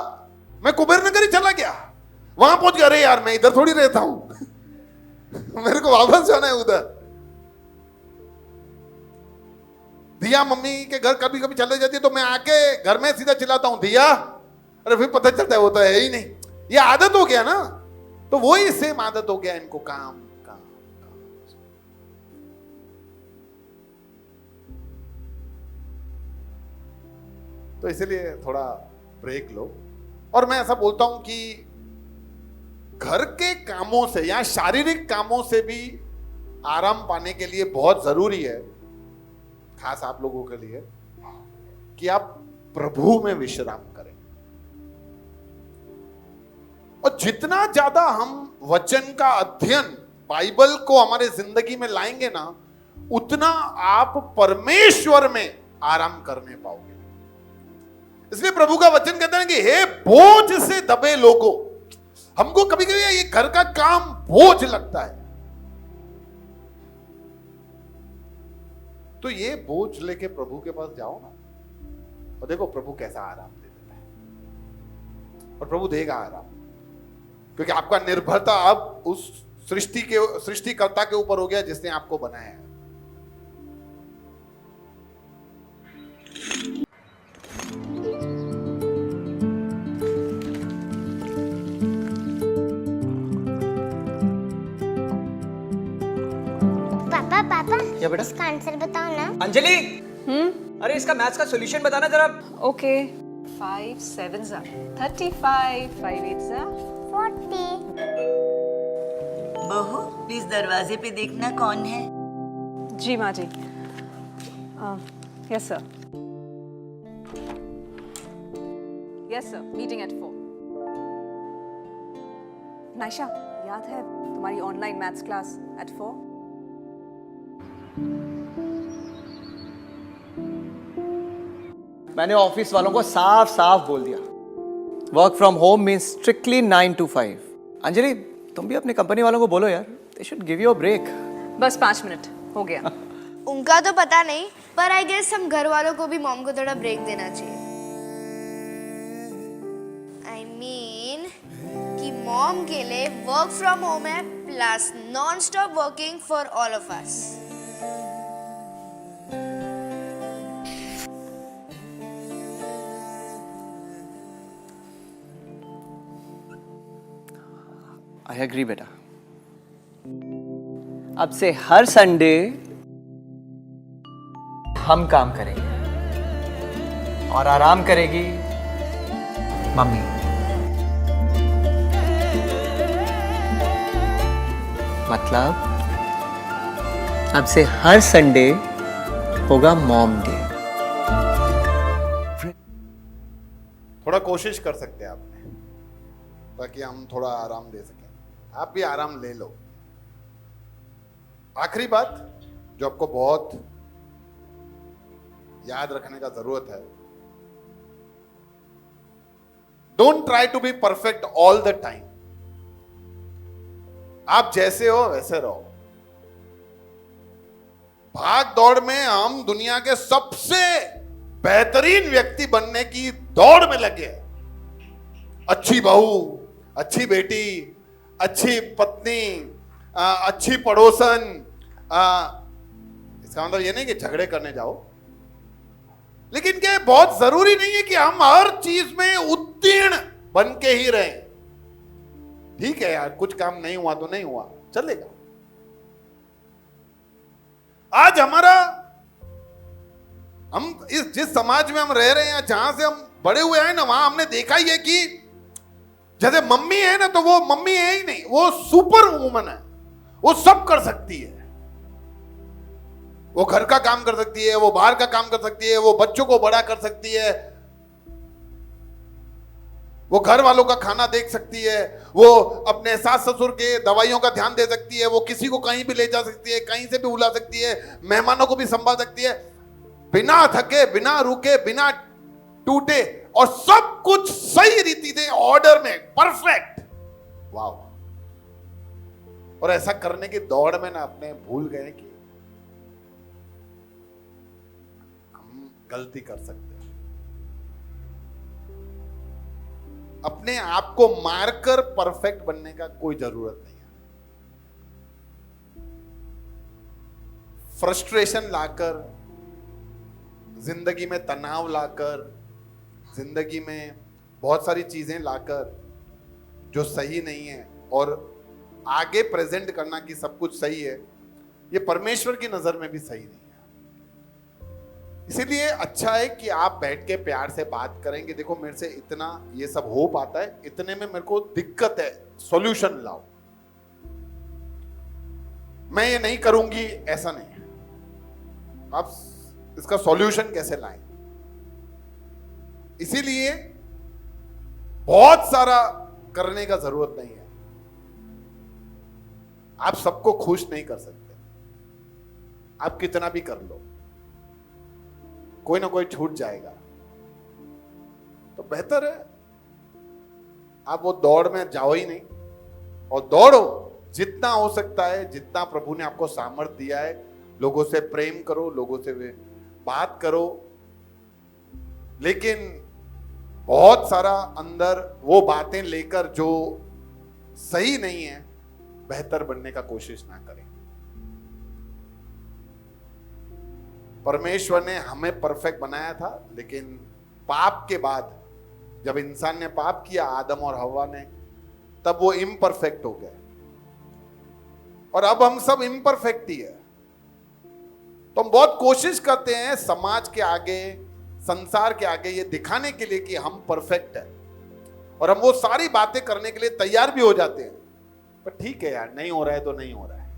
मैं कुबेर नगर ही चला गया, वहां पहुंच गया, अरे यार मैं इधर थोड़ी रहता हूं मेरे को वापस जाना है उधर। दिया मम्मी के घर कभी कभी चले जाती है, तो मैं आके घर में सीधा चिल्लाता हूं, दिया। अरे फिर पता चलता है वो तो है ही नहीं। ये आदत हो गया ना, तो वही सेम आदत हो गया इनको, काम काम काम। तो इसलिए थोड़ा ब्रेक लो। और मैं ऐसा बोलता हूं कि घर के कामों से या शारीरिक कामों से भी आराम पाने के लिए बहुत जरूरी है, खास आप लोगों के लिए, कि आप प्रभु में विश्राम करें। और जितना ज्यादा हम वचन का अध्ययन, बाइबल को हमारे जिंदगी में लाएंगे ना, उतना आप परमेश्वर में आराम करने पाओगे। इसलिए प्रभु का वचन कहता है कि हे बोझ से दबे लोगों। हमको कभी कभी ये घर का काम बोझ लगता है, तो ये बोझ लेके प्रभु के पास जाओ ना, और देखो प्रभु कैसा आराम दे देता है। और प्रभु देगा आराम, क्योंकि आपका निर्भरता अब उस सृष्टिकर्ता के ऊपर हो गया जिसने आपको बनाया है। पापा क्या बेटा? इसका आंसर बताओ ना। अंजलि, अरे इसका मैथ्स का सॉल्यूशन बताना जरा। Okay 5 7s are 35 5 8s are 40। बहू प्लीज दरवाजे पे देखना कौन है। जी माँ जी। Yes sir meeting at 4। Naisha याद है तुम्हारी ऑनलाइन मैथ्स क्लास एट 4? मैंने ऑफिस वालों को साफ साफ बोल दिया, work from home means strictly 9 to 5। Anjali तुम भी अपनी कंपनी वालों को बोलो यार, they should give you a break. बस 5 मिनट हो गया। उनका तो पता नहीं, पर आई गेस हम घर वालों को भी मॉम को थोड़ा ब्रेक देना चाहिए। आई मीन कि मॉम के लिए वर्क फ्रॉम होम है plus non stop working for all of us. I agree बेटा। अब से हर संडे हम काम करेंगे और आराम करेगी मम्मी। मतलब अब से हर संडे होगा मॉम डे। थोड़ा कोशिश कर सकते हैं आपने, ताकि हम थोड़ा आराम दे सकें। आप भी आराम ले लो। आखिरी बात जो आपको बहुत याद रखने का जरूरत है, don't try to be perfect all the time. आप जैसे हो वैसे रहो। भाग दौड़ में हम दुनिया के सबसे बेहतरीन व्यक्ति बनने की दौड़ में लगे। अच्छी बहू, अच्छी बेटी, अच्छी पत्नी, अच्छी पड़ोसन। इसका मतलब ये नहीं कि झगड़े करने जाओ, लेकिन क्या बहुत जरूरी नहीं है कि हम हर चीज में उत्तीर्ण बन के ही रहें। ठीक है यार, कुछ काम नहीं हुआ तो नहीं हुआ, चलेगा। आज हम जिस समाज में हम रह रहे हैं, जहां से हम बड़े हुए हैं ना, वहां हमने देखा ही है कि जैसे मम्मी है ना, तो वो मम्मी है ही नहीं, वो सुपर वुमन है। वो सब कर सकती है। वो घर का काम कर सकती है, वो बाहर का काम कर सकती है, वो बच्चों को बड़ा कर सकती है, वो घर वालों का खाना देख सकती है, वो अपने सास ससुर के दवाइयों का ध्यान दे सकती है, वो किसी को कहीं भी ले जा सकती है, कहीं से भी बुला सकती है, मेहमानों को भी संभाल सकती है, बिना थके, बिना रुके, बिना टूटे, और सब कुछ सही रीति से ऑर्डर में, परफेक्ट। वाह। और ऐसा करने की दौड़ में ना अपने भूल गए कि हम गलती कर सकते हैं। अपने आप को मारकर परफेक्ट बनने का कोई जरूरत नहीं है। फ्रस्ट्रेशन लाकर, जिंदगी में तनाव लाकर, जिंदगी में बहुत सारी चीजें लाकर जो सही नहीं है, और आगे प्रेजेंट करना कि सब कुछ सही है, ये परमेश्वर की नजर में भी सही नहीं है। इसीलिए अच्छा है कि आप बैठ के प्यार से बात करेंगे, देखो मेरे से इतना ये सब हो पाता है, इतने में मेरे को दिक्कत है, सॉल्यूशन लाओ। मैं ये नहीं करूंगी ऐसा नहीं है, आप इसका सॉल्यूशन कैसे लाएं। इसीलिए बहुत सारा करने का जरूरत नहीं है। आप सबको खुश नहीं कर सकते, आप कितना भी कर लो, कोई ना कोई छूट जाएगा। तो बेहतर है आप वो दौड़ में जाओ ही नहीं, और दौड़ो जितना हो सकता है, जितना प्रभु ने आपको सामर्थ्य दिया है। लोगों से प्रेम करो, लोगों से बात करो, लेकिन बहुत सारा अंदर वो बातें लेकर जो सही नहीं है, बेहतर बनने का कोशिश ना करें। परमेश्वर ने हमें परफेक्ट बनाया था, लेकिन पाप के बाद जब इंसान ने पाप किया, आदम और हवा ने, तब वो इम्परफेक्ट हो गए, और अब हम सब इम्परफेक्ट ही है। तो हम बहुत कोशिश करते हैं समाज के आगे, संसार के आगे ये दिखाने के लिए कि हम परफेक्ट है, और हम वो सारी बातें करने के लिए तैयार भी हो जाते हैं। पर ठीक है यार, नहीं हो रहा है तो नहीं हो रहा है,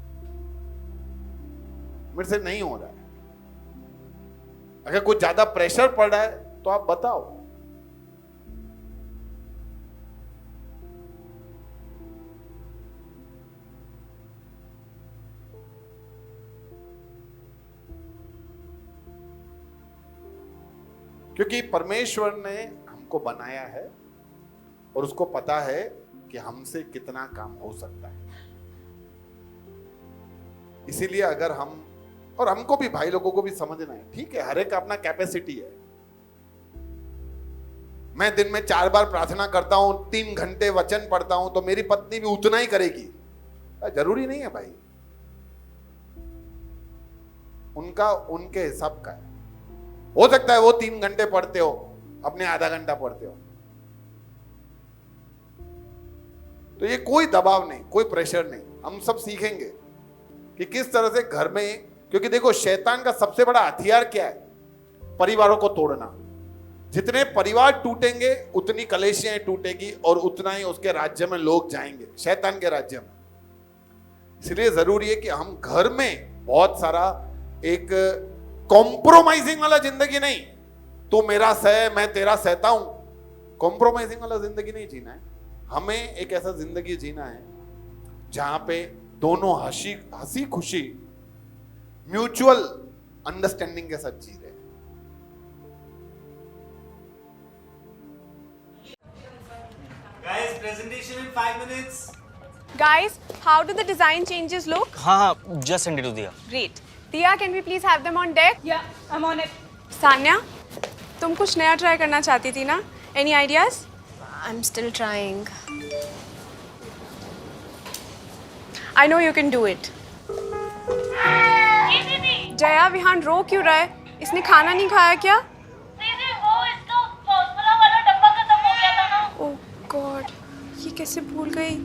मेरे से नहीं हो रहा है। अगर कुछ ज्यादा प्रेशर पड़ रहा है तो आप बताओ। क्योंकि परमेश्वर ने हमको बनाया है, और उसको पता है कि हमसे कितना काम हो सकता है। इसीलिए अगर हम और हमको भी, भाई लोगों को भी समझना है, ठीक है, हर एक का अपना कैपेसिटी है। मैं दिन में 4 बार प्रार्थना करता हूं, 3 घंटे वचन पढ़ता हूं, तो मेरी पत्नी भी उतना ही करेगी, जरूरी नहीं है भाई। उनका उनके हिसाब का है। हो सकता है वो 3 घंटे पढ़ते हो, अपने आधा घंटा पढ़ते हो। तो ये कोई दबाव नहीं, कोई प्रेशर नहीं। हम सब सीखेंगे कि किस तरह से घर में, क्योंकि देखो शैतान का सबसे बड़ा हथियार क्या है? परिवारों को तोड़ना। जितने परिवार टूटेंगे उतनी कलेशियां टूटेगी और उतना ही उसके राज्य में लोग जाएंगे, शैतान के राज्य में। इसलिए जरूरी है कि हम घर में बहुत सारा एक कॉम्प्रोमाइजिंग वाला जिंदगी नहीं, तू मेरा सह मैं तेरा सहता हूं, कॉम्प्रोमाइजिंग वाला जिंदगी नहीं जीना है। हमें एक ऐसा जिंदगी जीना है जहां पे दोनों हंसी खुशी म्यूचुअल अंडरस्टैंडिंग के साथ जी रहे। Guys, presentation in 5 minutes. Guys, how do the design changes look? हाँ, just send it to Diya. Great. Tia, can we please have them on deck? Yeah, I'm on it. Sanya, तुम कुछ नया try करना चाहती थी ना? Any ideas? I'm still trying. I know you can do it. Jaya, Vihaan रो क्यों रहा है? इसने खाना नहीं खाया क्या? ओह गॉड, ये कैसे भूल गई?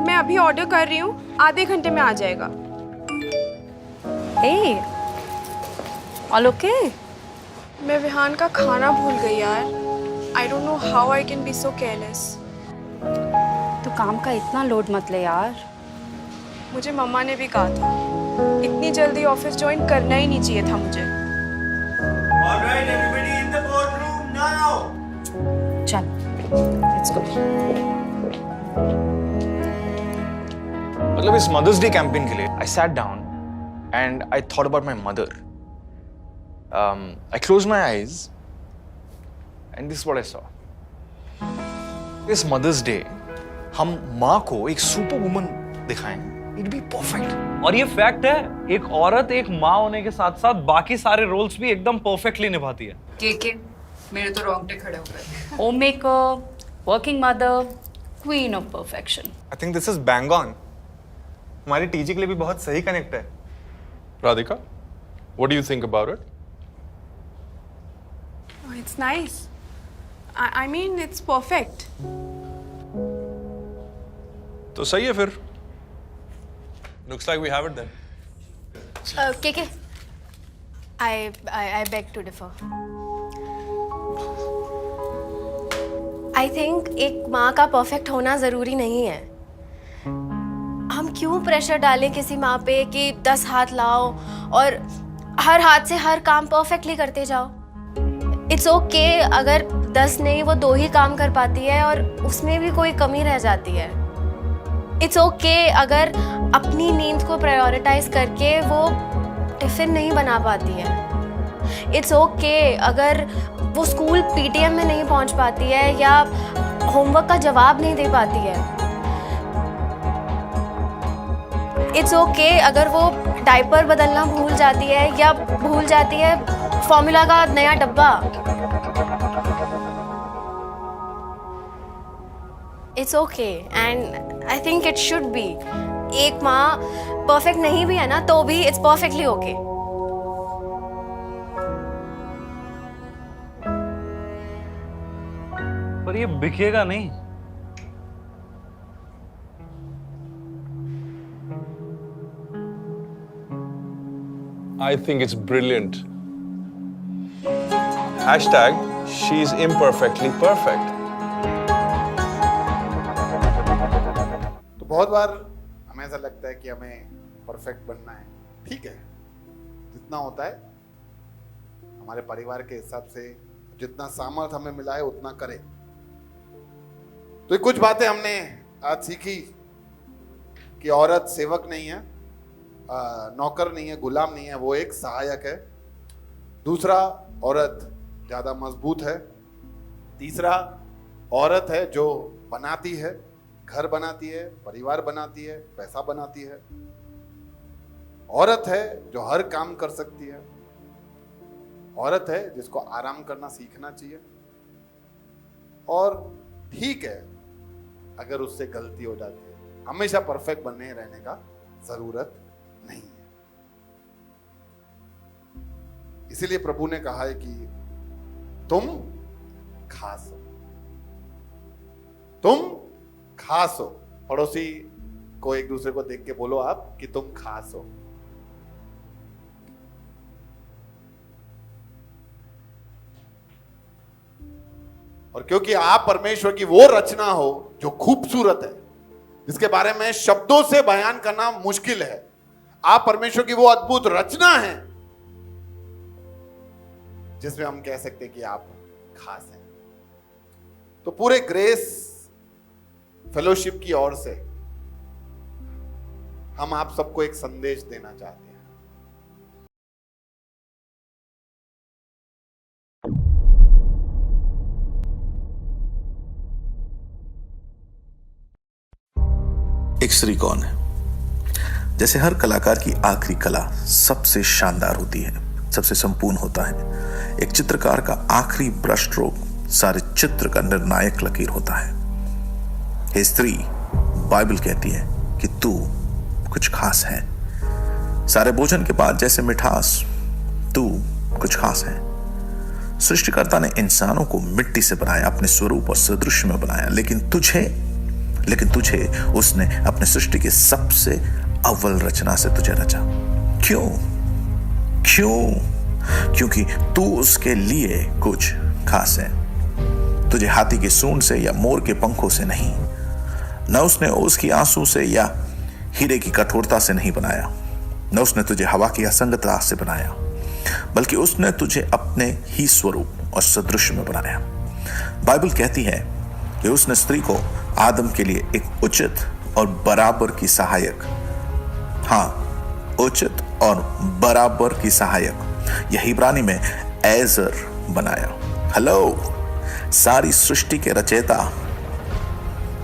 मैं अभी ऑर्डर कर रही हूँ, आधे घंटे में आ जाएगा। Hey, all okay? मैं विहान का खाना भूल गई यार। I don't know how I can be so careless. तो काम का इतना लोड मत ले यार। मुझे मम्मा ने भी कहा था, इतनी जल्दी ऑफिस ज्वाइन करना ही नहीं चाहिए था मुझे। All right, everybody in the boardroom now. चल, let's go. मतलब इस मदर्स डे कैंपेन के लिए I sat down and I thought about my mother. I closed my eyes and this is what I saw. इस mother's day हम माँ को एक सुपर वुमन दिखाएं, it'd be perfect. और ये फैक्ट है, एक औरत एक माँ होने के साथ साथ बाकी सारे रोल्स भी एकदम परफेक्टली निभाती है। के मेरे तो रोंगटे खड़े हो गए। Home maker, working mother, queen of perfection. I think this is bang on. हमारी टीजी के लिए भी बहुत सही कनेक्ट है। Radhika, what do you think about it? Oh, it's nice. I mean, it's perfect. तो सही है फिर। Looks like we have it then. KK, I beg to differ. I think एक माँ का परफेक्ट होना ज़रूरी नहीं है। हम क्यों प्रेशर डालें किसी माँ पे कि 10 हाथ लाओ और हर हाथ से हर काम परफेक्टली करते जाओ। इट्स ओके अगर 10 नहीं वो 2 ही काम कर पाती है और उसमें भी कोई कमी रह जाती है। इट्स ओके अगर अपनी नींद को प्रायोरिटाइज करके वो टिफिन नहीं बना पाती है। इट्स ओके अगर वो स्कूल पीटीएम में नहीं पहुंच पाती है या होमवर्क का जवाब नहीं दे पाती है। इट्स ओके अगर वो डायपर बदलना भूल जाती है या भूल जाती है फॉर्मूला का नया डब्बा। It's okay and I think it should be. एक माँ परफेक्ट नहीं भी है ना तो भी इट्स परफेक्टली ओके। पर ये बिकेगा नहीं। I think it's brilliant. Hashtag she's imperfectly perfect. तो बहुत बार हमें ऐसा लगता है कि हमें परफेक्ट बनना है। ठीक है, जितना होता है हमारे परिवार के हिसाब से, जितना सामर्थ्य हमें मिला है उतना करें। तो ये कुछ बातें हमने आज सीखी कि औरत सेवक नहीं है, नौकर नहीं है, गुलाम नहीं है, वो एक सहायक है। दूसरा, औरत ज्यादा मजबूत है। तीसरा, औरत है जो बनाती है, घर बनाती है, परिवार बनाती है, पैसा बनाती है। औरत है जो हर काम कर सकती है, औरत है जिसको आराम करना सीखना चाहिए, और ठीक है अगर उससे गलती हो जाती है, हमेशा परफेक्ट बनने रहने का जरूरत नहीं है। इसीलिए प्रभु ने कहा है कि तुम खास हो, तुम खास हो। पड़ोसी को एक दूसरे को देख के बोलो आप कि तुम खास हो। और क्योंकि आप परमेश्वर की वो रचना हो जो खूबसूरत है, जिसके बारे में शब्दों से बयान करना मुश्किल है, आप परमेश्वर की वो अद्भुत रचना है जिसमें हम कह सकते हैं कि आप खास हैं। तो पूरे ग्रेस फेलोशिप की ओर से हम आप सबको एक संदेश देना चाहते हैं। एक स्त्री कौन है? जैसे हर कलाकार की आखिरी कला सबसे शानदार होती है, सबसे संपूर्ण होता है, एक चित्रकार का आखिरी ब्रश स्ट्रोक सारे चित्र का निर्णायक लकीर होता है। हे स्त्री, बाइबल कहती है कि तू कुछ खास है। सारे भोजन के बाद जैसे मिठास, तू कुछ खास है। सृष्टिकर्ता ने इंसानों को मिट्टी से बनाया, अपने स्वरूप और सदृश्य में बनाया, लेकिन तुझे उसने अपने सृष्टि के सबसे अव्वल रचना से तुझे रचा। क्यों? क्योंकि तू उसके लिए कुछ खास है। तुझे हाथी के सूंड से या मोर के पंखों से नहीं, न उसने उसकी आंसू से या हीरे की कठोरता से नहीं बनाया, न उसने तुझे हवा की असंगतता से बनाया, बल्कि उसने तुझे अपने ही स्वरूप और सदृश्य में बनाया। बाइबल कहती है कि उसने स्त्री को आदम के लिए एक उचित और बराबर की सहायक, उचित और बराबर की सहायक, यह इब्रानी में एजर बनाया। हेलो, सारी सृष्टि के रचयिता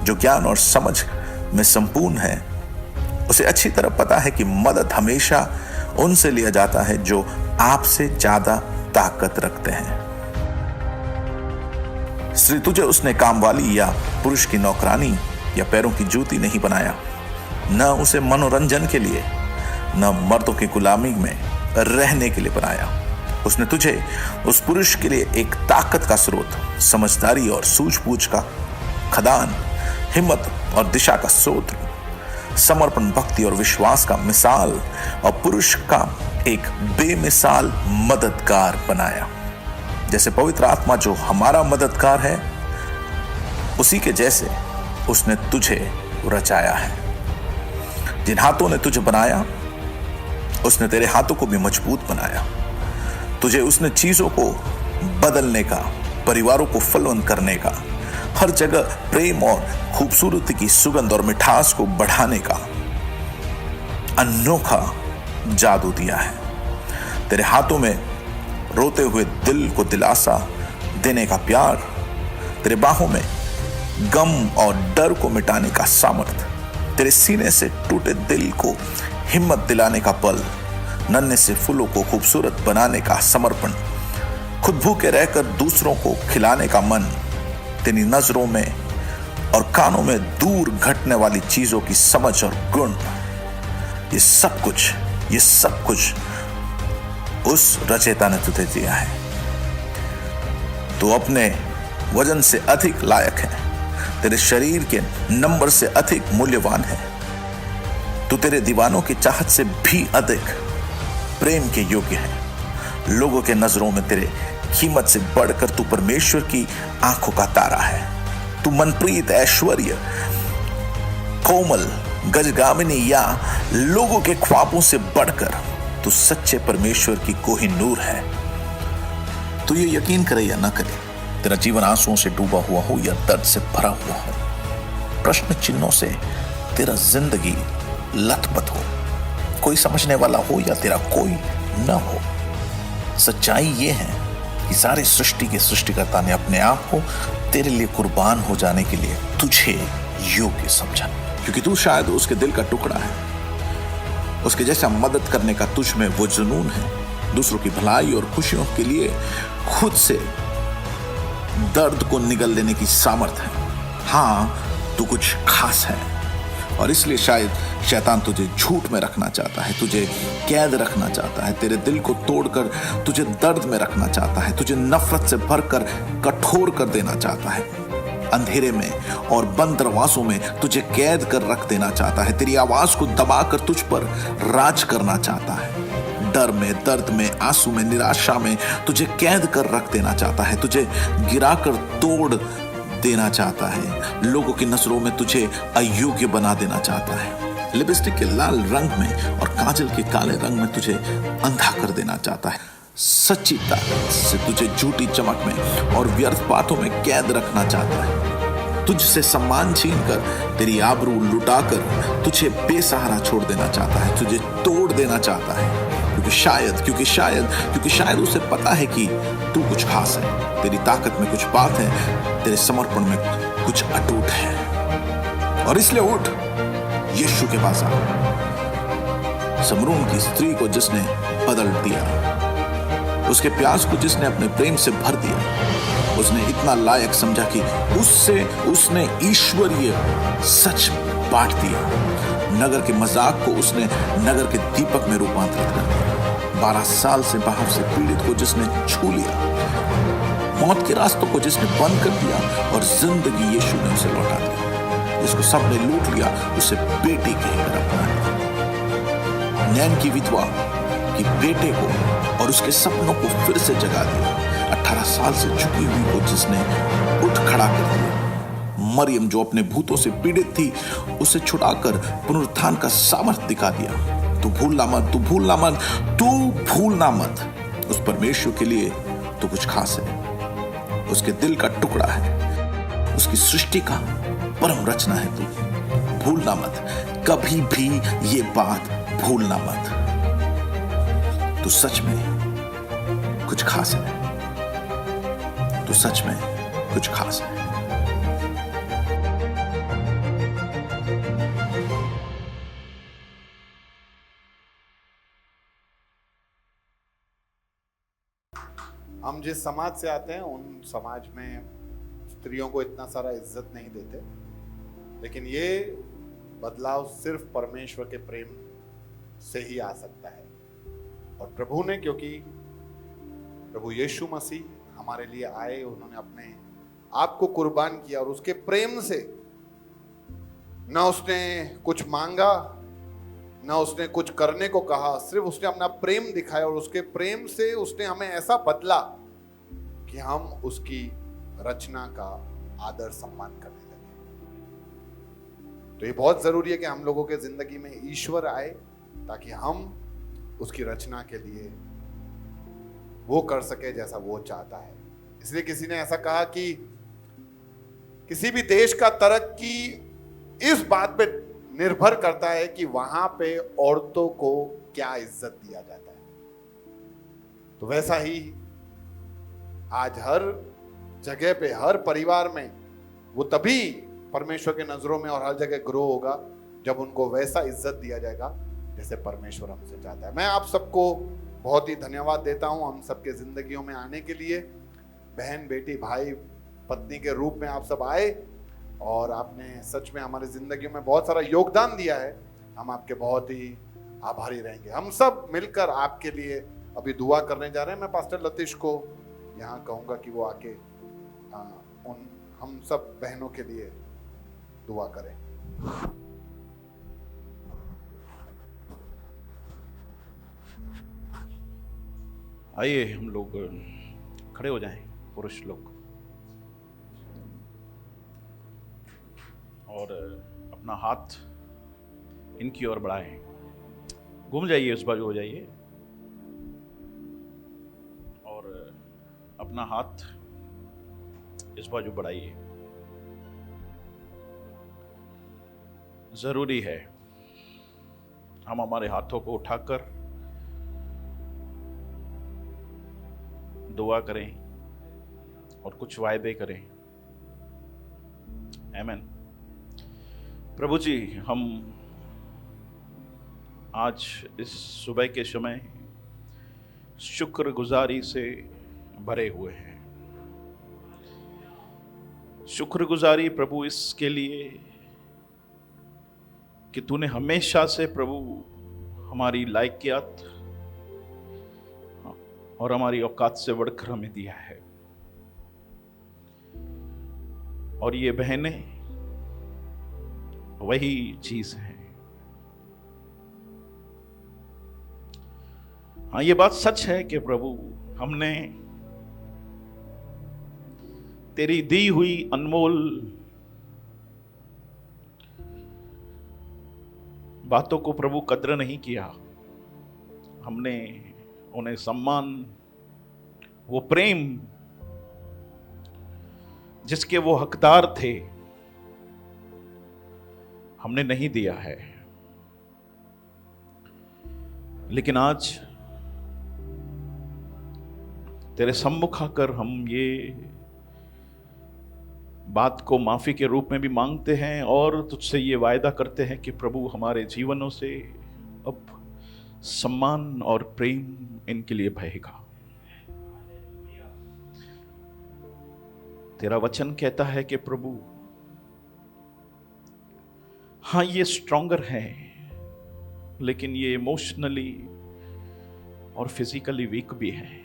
जो ज्ञान और समझ में संपूर्ण है, उसे अच्छी तरह पता है कि मदद हमेशा उनसे लिया जाता है जो आपसे ज्यादा ताकत रखते हैं। स्त्री, तुझे उसने कामवाली या पुरुष की नौकरानी या पैरों की जूती नहीं बनाया, न उसे मनोरंजन के लिए, न मर्दों की गुलामी में रहने के लिए बनाया। उसने तुझे उस पुरुष के लिए एक ताकत का स्रोत, समझदारी और सूझबूझ का खदान, हिम्मत और दिशा का स्रोत, समर्पण, भक्ति और विश्वास का मिसाल और पुरुष का एक बेमिसाल मददगार बनाया। जैसे पवित्र आत्मा जो हमारा मददगार है, उसी के जैसे उसने तुझे रचाया है। जिन हाथों ने तुझे बनाया, उसने तेरे हाथों को भी मजबूत बनाया। तुझे उसने चीजों को बदलने का, परिवारों को फलवंत करने का, हर जगह प्रेम और खूबसूरती की सुगंध और मिठास को बढ़ाने का अनोखा जादू दिया है। तेरे हाथों में रोते हुए दिल को दिलासा देने का प्यार, तेरे बाहों में गम और डर को मिटाने का सामर्थ्य, तेरे सीने से टूटे दिल को हिम्मत दिलाने का बल, नन्हे से फूलों को खूबसूरत बनाने का समर्पण, खुद भूखे रहकर दूसरों को खिलाने का मन, तेरी नजरों में और कानों में दूर घटने वाली चीजों की समझ और गुण, ये सब कुछ उस रचयिता ने तुझे दिया है। तू अपने वजन से अधिक लायक है, तेरे शरीर के नंबर से अधिक मूल्यवान है। तू तेरे दीवानों की चाहत से भी अधिक प्रेम के योग्य है। लोगों के नजरों में तेरे कीमत से बढ़कर तू परमेश्वर की आंखों का तारा है। तू मनप्रीत, ऐश्वर्य, कोमल, गजगामिनी या लोगों के ख्वाबों से बढ़कर तू सच्चे परमेश्वर की कोहिनूर है। तू ये यकीन करे या ना करे, तेरा जीवन आंसुओं से डूबा हुआ हो या दर्द से भरा हुआ हो, प्रश्न चिन्हों से तेरा जिंदगी लथपथ हो, कोई समझने वाला हो या तेरा कोई न हो, सच्चाई ये है कि सारी सृष्टि के सृष्टिकर्ता ने अपने आप को तेरे लिए कुर्बान हो जाने के लिए तुझे योग्य समझा, क्योंकि तू शायद उसके दिल का टुकड़ा है। उसके जैसा मदद करने का तुझ में वो जुनून है। दूसरों की भलाई और खुशियों के लिए खुद से दर्द को निगल लेने की सामर्थ है। हाँ, तू कुछ खास है और इसलिए शायद शैतान तुझे झूठ में रखना चाहता है, तुझे कैद रखना चाहता है, तेरे दिल को तोड़कर तुझे दर्द में रखना चाहता है, तुझे नफरत से भरकर कठोर कर देना चाहता है, अंधेरे में और बंद दरवाजों में तुझे कैद कर रख देना चाहता है, तेरी आवाज को दबाकर तुझ पर राज करना चाहता है, डर में, दर्द में, आंसू में, निराशा में तुझे कैद कर रख देना चाहता है, तुझे गिराकर तोड़ देना चाहता है, लोगों की नजरों में तुझे अयोग्य बना देना चाहता है, लिपस्टिक के लाल रंग में और काजल के काले रंग में तुझे अंधा कर देना चाहता है, सच्ची ताकत से तुझे झूठी चमक में और व्यर्थ बातों में कैद रखना चाहता है, तुझसे सम्मान छीनकर तेरी आबरू लुटाकर तुझे बेसहारा छोड़ देना चाहता है, तुझे तोड़ देना चाहता है, क्योंकि शायद उसे पता है कि तू कुछ खास है, तेरी ताकत में कुछ बात है, तेरे समर्पण में कुछ अटूट है। और इसलिए उठ, यीशु के पास आ, समरून की स्त्री को जिसने बदल दिया, उसके प्यास को जिसने अपने प्रेम से भर दिया, उसने इतना लायक समझा कि उससे उसने ईश्वरीय सच बांट दिया, नगर के मजाक को उसने नगर के दीपक में रूपांतरित कर दिया, 12 साल से बाहर से पीड़ित को जिसने छू लिया, मौत के रास्तों को जिसने बंद कर दिया और जिंदगी यीशु ने उसे लौटा दी, जिसको सबने लूट लिया उसे बेटी कहकर अपना लिया, नैन की विधवा की बेटे को और उसके सपनों को फिर से जगा दिया, 18 साल से झुकी हुई को जिसने उठ खड़ा कर दिया, मरियम जो अपने भूतों से पीड़ित थी उसे छुड़ाकर पुनरुत्थान का सामर्थ्य दिखा दिया। तू भूलना मत, उस परमेश्वर के लिए तू कुछ खास है, उसके दिल का टुकड़ा है, उसकी सृष्टि का परम रचना है तू। भूलना मत, कभी भी ये बात भूलना मत, तू सच में कुछ खास है, तू सच में कुछ खास है। हम जिस समाज से आते हैं उन समाज में स्त्रियों को इतना सारा इज्जत नहीं देते, लेकिन ये बदलाव सिर्फ परमेश्वर के प्रेम से ही आ सकता है। और प्रभु ने, क्योंकि प्रभु यीशु मसीह हमारे लिए आए, उन्होंने अपने आप को कुर्बान किया और उसके प्रेम से न उसने कुछ मांगा न उसने कुछ करने को कहा, सिर्फ उसने अपना प्रेम दिखाया और उसके प्रेम से उसने हमें ऐसा बदला कि हम उसकी रचना का आदर सम्मान करने लगे। तो ये बहुत जरूरी है कि हम लोगों के जिंदगी में ईश्वर आए ताकि हम उसकी रचना के लिए वो कर सके जैसा वो चाहता है। इसलिए किसी ने ऐसा कहा कि किसी भी देश का तरक्की इस बात पे निर्भर करता है कि वहां पे औरतों को क्या इज्जत दिया जाता है। तो वैसा ही आज हर जगह पे, हर परिवार में वो तभी परमेश्वर के नजरों में और हर जगह ग्रो होगा जब उनको वैसा इज्जत दिया जाएगा जैसे परमेश्वर हमसे चाहता है। मैं आप सबको बहुत ही धन्यवाद देता हूं हम सबके जिंदगियों में आने के लिए। बहन, बेटी, भाई, पत्नी के रूप में आप सब आए और आपने सच में हमारी जिंदगी में बहुत सारा योगदान दिया है। हम आपके बहुत ही आभारी रहेंगे। हम सब मिलकर आपके लिए अभी दुआ करने जा रहे हैं। मैं पास्टर लतीश को यहाँ कहूँगा कि वो आके उन हम सब बहनों के लिए दुआ करें। आइए हम लोग खड़े हो जाएं, पुरुष लोग, और अपना हाथ इनकी ओर बढ़ाएं। घूम जाइए, उस बाजू हो जाइए और अपना हाथ इस बाजू बढ़ाइए। जरूरी है हम हमारे हाथों को उठाकर दुआ करें और कुछ वायदे करें। आमीन। प्रभु जी, हम आज इस सुबह के समय शुक्रगुजारी से भरे हुए हैं। शुक्रगुजारी प्रभु इसके लिए कि तूने हमेशा से प्रभु हमारी लायकियत और हमारी औकात से बढ़कर हमें दिया है। और ये बहनें वही चीज है। हाँ, ये बात सच है कि प्रभु हमने तेरी दी हुई अनमोल बातों को प्रभु कद्र नहीं किया। हमने उन्हें सम्मान, वो प्रेम जिसके वो हकदार थे, हमने नहीं दिया है। लेकिन आज तेरे सम्मुख आकर हम ये बात को माफी के रूप में भी मांगते हैं और तुझसे ये वायदा करते हैं कि प्रभु हमारे जीवनों से अब सम्मान और प्रेम इनके लिए बहेगा। तेरा वचन कहता है कि प्रभु हाँ, ये स्ट्रॉन्गर है, लेकिन ये इमोशनली और फिजिकली वीक भी है।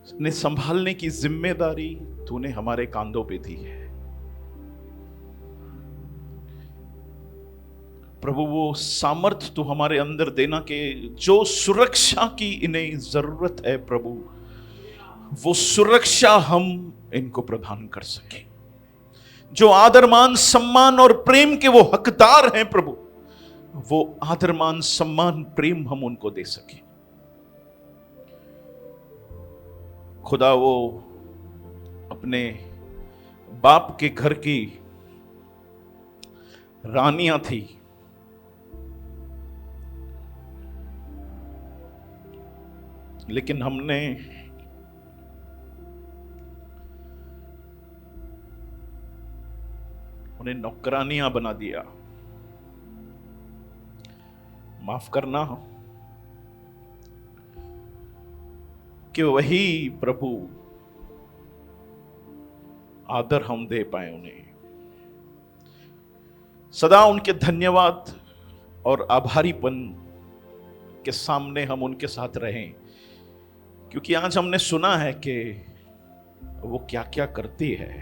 ने संभालने की जिम्मेदारी तूने हमारे कांधों पे दी है। प्रभु वो सामर्थ तू हमारे अंदर देना कि जो सुरक्षा की इन्हें जरूरत है प्रभु, वो सुरक्षा हम इनको प्रदान कर सके। जो आदर मान सम्मान और प्रेम के वो हकदार हैं प्रभु, वो आदर मान सम्मान प्रेम हम उनको दे सके। खुदा वो अपने बाप के घर की रानियां थी, लेकिन हमने उन्हें नौकरानियां बना दिया। माफ करना कि वही प्रभु आदर हम दे पाए उन्हें। सदा उनके धन्यवाद और आभारीपन के सामने हम उनके साथ रहें, क्योंकि आज हमने सुना है कि वो क्या क्या करती है।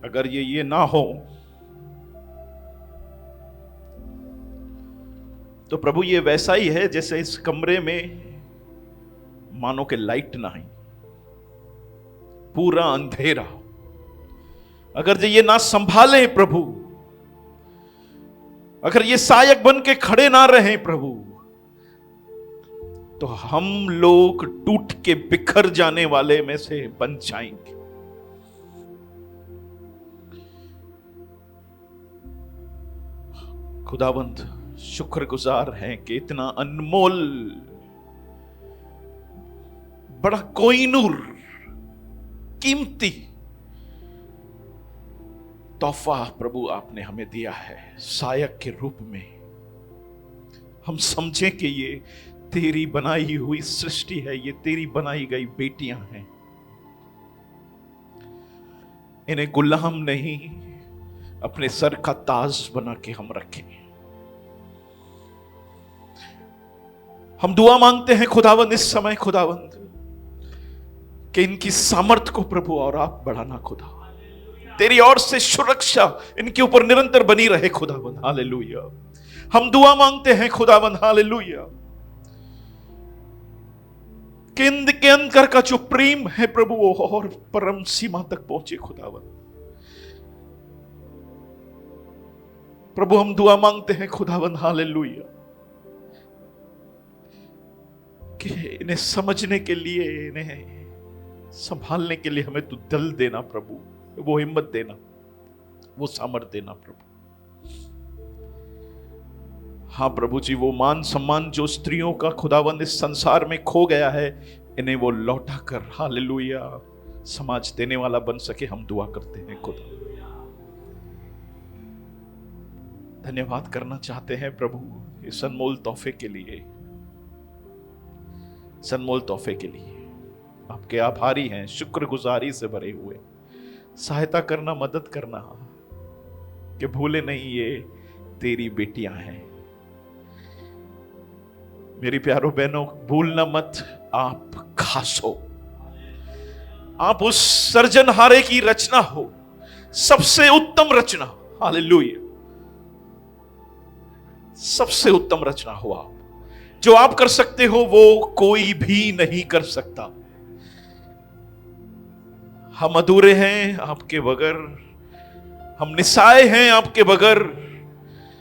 अगर ये ना हो तो प्रभु ये वैसा ही है जैसे इस कमरे में मानो के लाइट ना है, पूरा अंधेरा। अगर ये ना संभाले प्रभु, अगर ये सहायक बन के खड़े ना रहे प्रभु, तो हम लोग टूट के बिखर जाने वाले में से बन जाएंगे। खुदावंद शुक्रगुजार हैं कि इतना अनमोल, बड़ा कोहिनूर, कीमती तोहफा प्रभु आपने हमें दिया है सहायक के रूप में। हम समझें कि ये तेरी बनाई हुई सृष्टि है, ये तेरी बनाई गई बेटियां हैं। इन्हें गुलाम नहीं, अपने सर का ताज बना के हम रखें। हम दुआ मांगते हैं खुदावंद इस समय, खुदावंद कि इनकी सामर्थ को प्रभु और आप बढ़ाना खुदा, तेरी ओर से सुरक्षा इनके ऊपर निरंतर बनी रहे खुदावंद। हालेलुया। हम दुआ मांगते हैं खुदावंद, हालेलुया, कि इनके अंदर का जो प्रेम है प्रभु वो और परम सीमा तक पहुंचे खुदावंद। प्रभु हम दुआ मांगते हैं खुदावंद, हालेलुया, कि इन्हें समझने के लिए, इन्हें संभालने के लिए हमें तू दिल देना प्रभु, वो हिम्मत देना, वो सामर्थ देना प्रभु। हाँ प्रभु जी, वो मान सम्मान जो स्त्रियों का खुदावंद इस संसार में खो गया है, इन्हें वो लौटा कर हालेलुया समाज देने वाला बन सके, हम दुआ करते हैं खुदा। धन्यवाद करना चाहते हैं प्रभु इस अनमोल तोहफे के लिए, इस अनमोल तोहफे के लिए। आपके आभारी हैं, शुक्रगुजारी से भरे हुए। सहायता करना, मदद करना कि भूले नहीं ये तेरी बेटियां हैं। मेरी प्यारों बहनों, भूलना मत, आप खास हो, आप उस सर्जनहारे की रचना हो, सबसे उत्तम रचना। हालेलुया, सबसे उत्तम रचना हो आप। जो आप कर सकते हो वो कोई भी नहीं कर सकता। हम अधूरे हैं आपके बगैर, हम निसाए हैं आपके बगैर,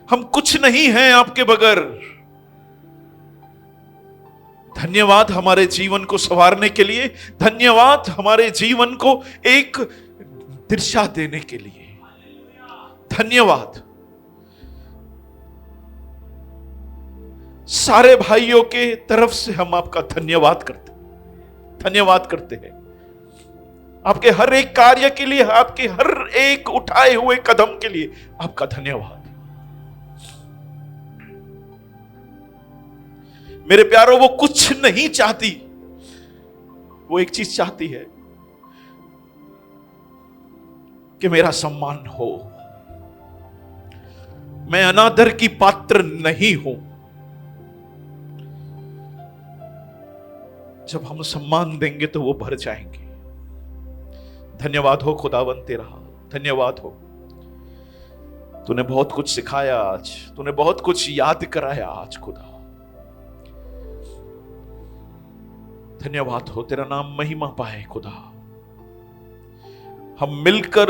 हम कुछ नहीं हैं आपके बगैर। धन्यवाद हमारे जीवन को संवारने के लिए, धन्यवाद हमारे जीवन को एक दिशा देने के लिए, धन्यवाद। सारे भाइयों के तरफ से हम आपका धन्यवाद करते हैं आपके हर एक कार्य के लिए, आपके हर एक उठाए हुए कदम के लिए आपका धन्यवाद। मेरे प्यारों, वो कुछ नहीं चाहती, वो एक चीज चाहती है कि मेरा सम्मान हो। मैं अनादर की पात्र नहीं हूं। जब हम सम्मान देंगे तो वो भर जाएंगे। धन्यवाद हो खुदावन तेरा, धन्यवाद हो। तूने बहुत कुछ सिखाया आज, तूने बहुत कुछ याद कराया आज खुदा। धन्यवाद हो, तेरा नाम महिमा पाए खुदा। हम मिलकर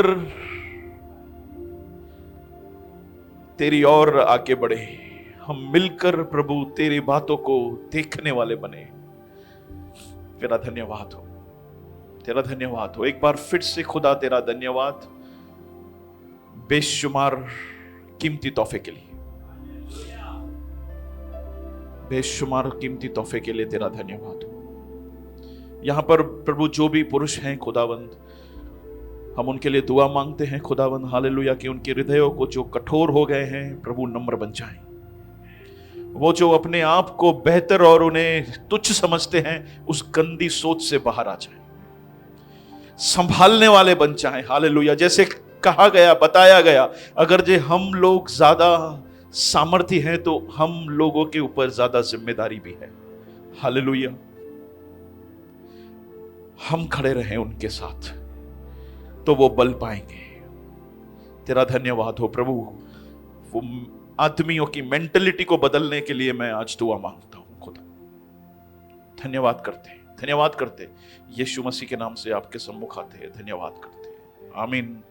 तेरी ओर आगे बढ़े, हम मिलकर प्रभु तेरी बातों को देखने वाले बने। तेरा धन्यवाद हो, तेरा धन्यवाद हो। एक बार फिर से खुदा तेरा धन्यवाद बेशुमार कीमती तोहफे के लिए, बेशुमार कीमती तोहफे के लिए तेरा धन्यवाद हो। यहां पर प्रभु जो भी पुरुष हैं खुदावंद, हम उनके लिए दुआ मांगते हैं खुदावंद, हालेलुया, कि उनके हृदयों को जो कठोर हो गए हैं प्रभु नम्र बन जाएं। वो जो अपने आप को बेहतर और उन्हें तुच्छ समझते हैं उस गंदी सोच से बाहर आ जाएं, संभालने वाले बन जाएं। हालेलुया, जैसे कहा गया, बताया गया, अगर जे हम लोग ज्यादा सामर्थ्य हैं तो हम लोगों के ऊपर ज्यादा जिम्मेदारी भी है। हालेलुया, हम खड़े रहें उनके साथ तो वो बल पाएंगे। तेरा धन्यवाद हो प्रभु। वो आदमियों की मेंटलिटी को बदलने के लिए मैं आज दुआ मांगता हूं खुदा। धन्यवाद करते यीशु मसीह के नाम से आपके सम्मुख आते हैं, धन्यवाद करते हैं। आमीन।